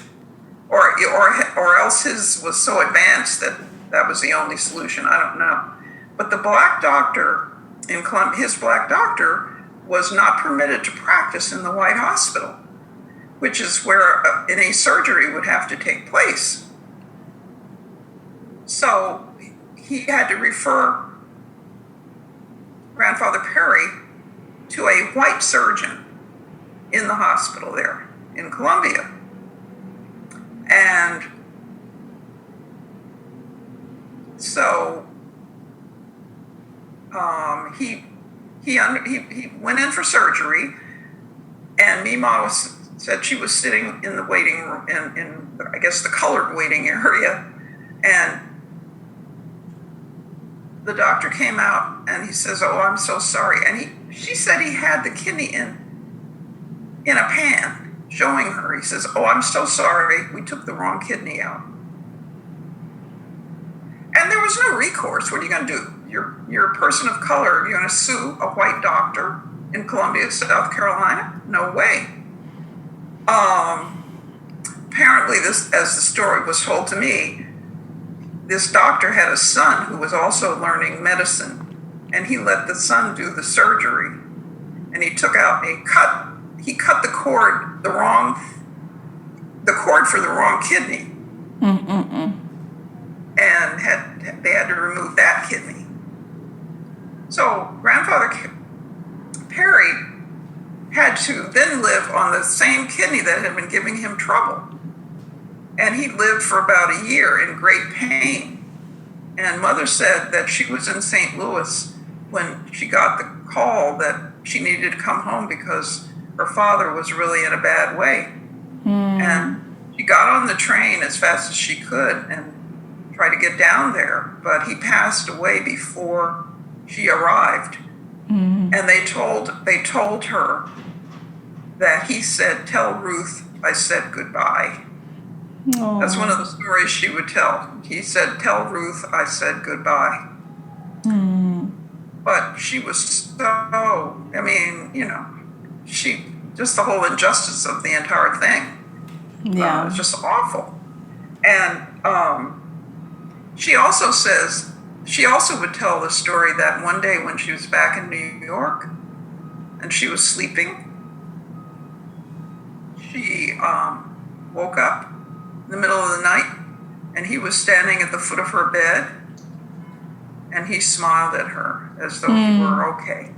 or else his was so advanced that was the only solution. I don't know. But the black doctor in Columbia, his black doctor was not permitted to practice in the White Hospital, which is where any surgery would have to take place. So he had to refer Grandfather Perry to a white surgeon in the hospital there in Columbia. And so he went in for surgery, and Mima said she was sitting in the waiting room in I guess the colored waiting area, and the doctor came out and he says, "Oh, I'm so sorry," and she said he had the kidney in a pan, showing her. He says, "Oh, I'm so sorry, we took the wrong kidney out." And there was no recourse. What are you going to do? You're a person of color. You're going to sue a white doctor in Columbia, South Carolina? No way. Apparently, as the story was told to me, this doctor had a son who was also learning medicine, and he let the son do the surgery, and he cut the cord for the wrong kidney. And they had to remove that kidney. So Grandfather Perry had to then live on the same kidney that had been giving him trouble. And he lived for about a year in great pain. And Mother said that she was in St. Louis when she got the call that she needed to come home because her father was really in a bad way. And she got on the train as fast as she could and tried to get down there, but he passed away before she arrived. And they told her that he said, "Tell Ruth I said goodbye." Oh. That's one of the stories she would tell. He said, "Tell Ruth I said goodbye." But she was so, she, just the whole injustice of the entire thing. Yeah. It's just awful. And she also would tell the story that one day when she was back in New York and she was sleeping, she woke up in the middle of the night and he was standing at the foot of her bed and he smiled at her as though he were okay.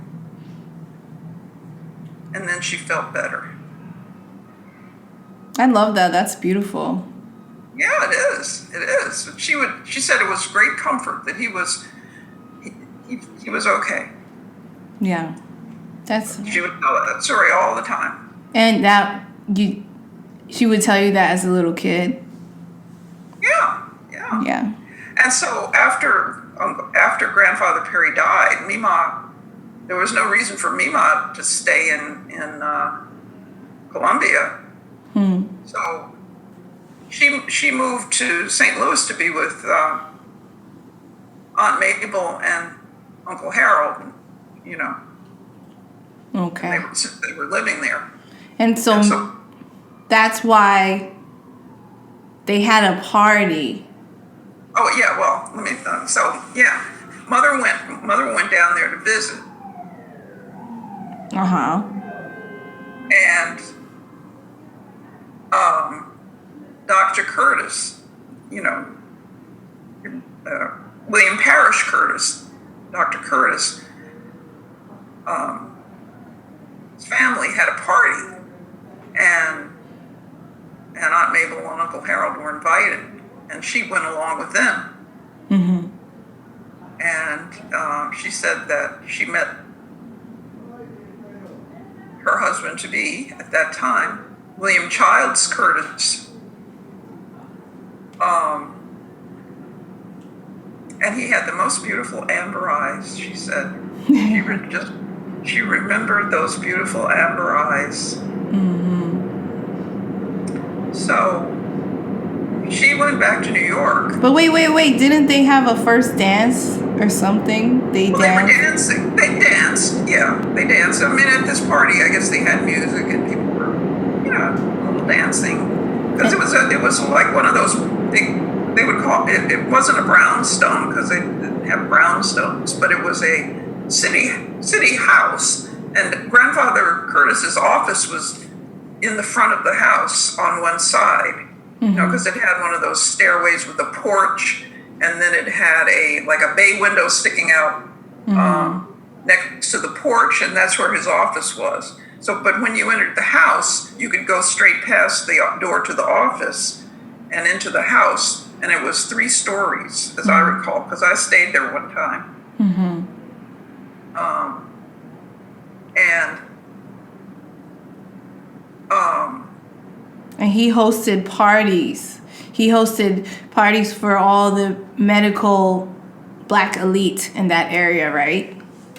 And then she felt better. I love that. That's beautiful. Yeah, it is. It is. She said it was great comfort that he was okay. Yeah. She would tell that story all the time. And she would tell you that as a little kid. Yeah. And so after Grandfather Perry died, there was no reason for Mima to stay in Columbia. So she moved to St. Louis to be with Aunt Mabel and Uncle Harold, Okay. Since they were living there. And so that's why they had a party. Oh yeah, well, let me. Mother went down there to visit. And Dr. Curtis, William Parrish Curtis, Dr. Curtis, his family had a party, and Aunt Mabel and Uncle Harold were invited, and she went along with them. And she said that she met her husband-to-be at that time, William Childs Curtis, and he had the most beautiful amber eyes, she said. She remembered those beautiful amber eyes. So she went back to New York. But wait. Didn't they have a first dance or something? They were dancing. They danced. Yeah, they danced. I mean, at this party, I guess they had music and people were, a little dancing. Because it was like one of those big, they would call it, it wasn't a brownstone because they didn't have brownstones, but it was a city house. And Grandfather Curtis's office was in the front of the house on one side, because it had one of those stairways with a porch, and then it had a bay window sticking out next to the porch, and that's where his office was. So, but when you entered the house, you could go straight past the door to the office and into the house, and it was 3 stories, as I recall, because I stayed there one time. And And he hosted parties. He hosted parties for all the medical black elite in that area, right?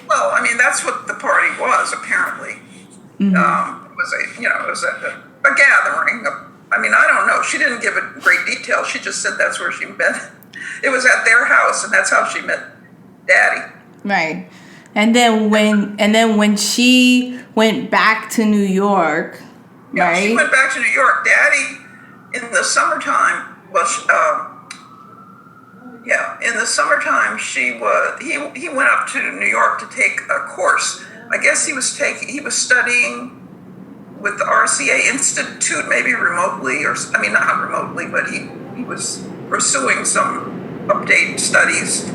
well, I mean, that's what the party was, apparently. Mm-hmm. It was it was a gathering. I mean, I don't know. She didn't give it great detail. She just said that's where she met. It was at their house, and that's how she met Daddy. Right. And then when she went back to New York, Yeah, right? she went back to New York. Daddy, in the summertime, in the summertime, he went up to New York to take a course. I guess he was studying with the RCA Institute, maybe remotely, not remotely, but he was pursuing some update studies,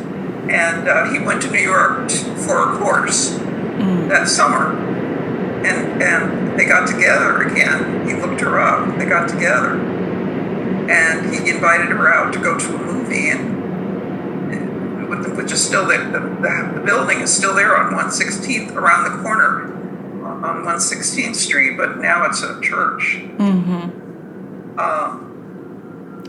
and he went to New York for a course that summer, and they got together again. He looked her up. They got together, and he invited her out to go to a movie, which is still there. The building is still there on 116th, around the corner on 116th Street, but now it's a church.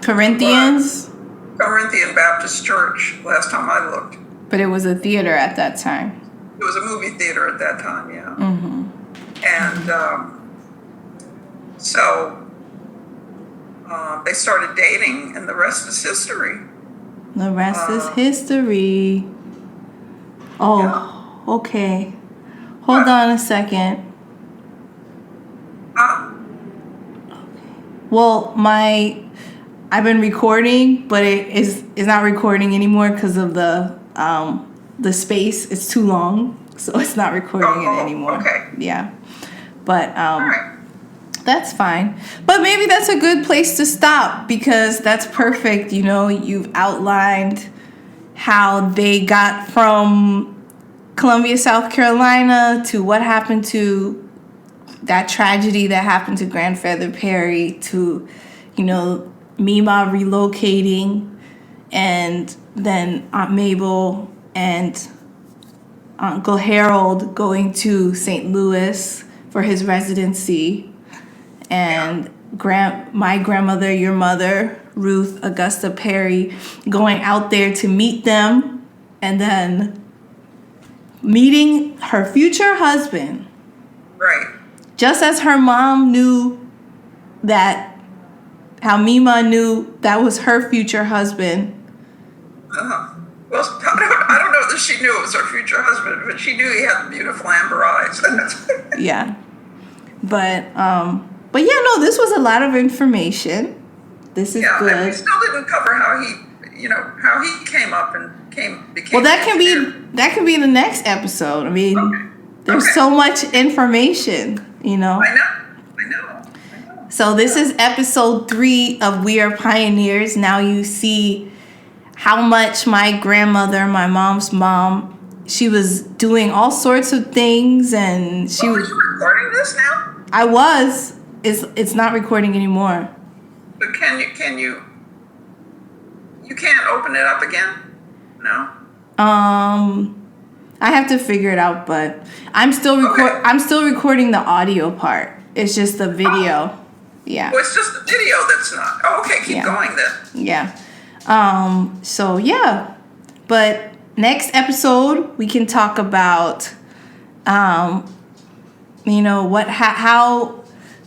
Corinthians? Corinthian Baptist Church, last time I looked. But it was a theater at that time. It was a movie theater at that time, yeah. And so they started dating, and the rest is history. The rest is history. Oh, Yeah. okay. Hold on a second. Well, I've been recording, but it's not recording anymore because of the space. It's too long, so it's not recording it anymore. Okay. Yeah, but All right. that's fine. But maybe that's a good place to stop because that's perfect. You know, you've outlined how they got from Columbia, South Carolina to what happened to that tragedy that happened to Grandfather Perry to, Mima relocating and then Aunt Mabel and Uncle Harold going to St. Louis for his residency and my grandmother, your mother, Ruth Augusta Perry, going out there to meet them and then meeting her future husband. Right. Just as her mom knew how Mima knew that was her future husband. Well, I don't know that she knew it was her future husband, but she knew he had the beautiful amber eyes. Yeah. But yeah, no, this was a lot of information. This is good. And we still didn't cover how he came up and became. Well, that can be the next episode. I mean, there's so much information, I know. So this is episode 3 of We Are Pioneers. Now you see how much my grandmother, my mom's mom, she was doing all sorts of things, and she was. Are you recording this now? I was. It's not recording anymore. But can you? You can't open it up again? No. I have to figure it out, but I'm still recording the audio part. It's just the video. Yeah. Well, it's just the video that's not. Oh, okay, keep going then. Yeah. So yeah. But next episode we can talk about how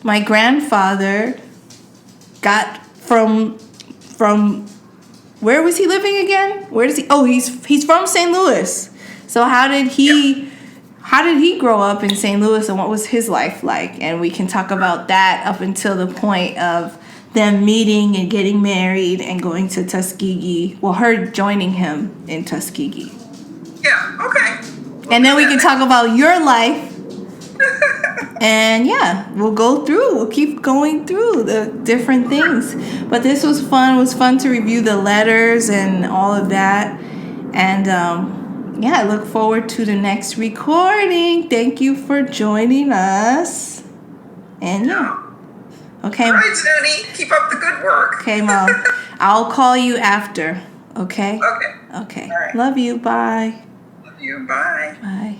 my grandfather got from where was he living again? Where does he? Oh, he's from St. Louis. So how did he grow up in St. Louis, and what was his life like? And we can talk about that up until the point of them meeting and getting married and going to Tuskegee. Well, her joining him in Tuskegee. Yeah. Okay. And then we can talk about your life. And yeah, we'll keep going through the different things. But this was fun. It was fun to review the letters and all of that. And I look forward to the next recording. Thank you for joining us. And yeah. Okay. All right, Zuni. Keep up the good work. Okay, Mom. I'll call you after. Okay? Okay. Okay. All right. Love you. Bye. Love you. Bye. Bye.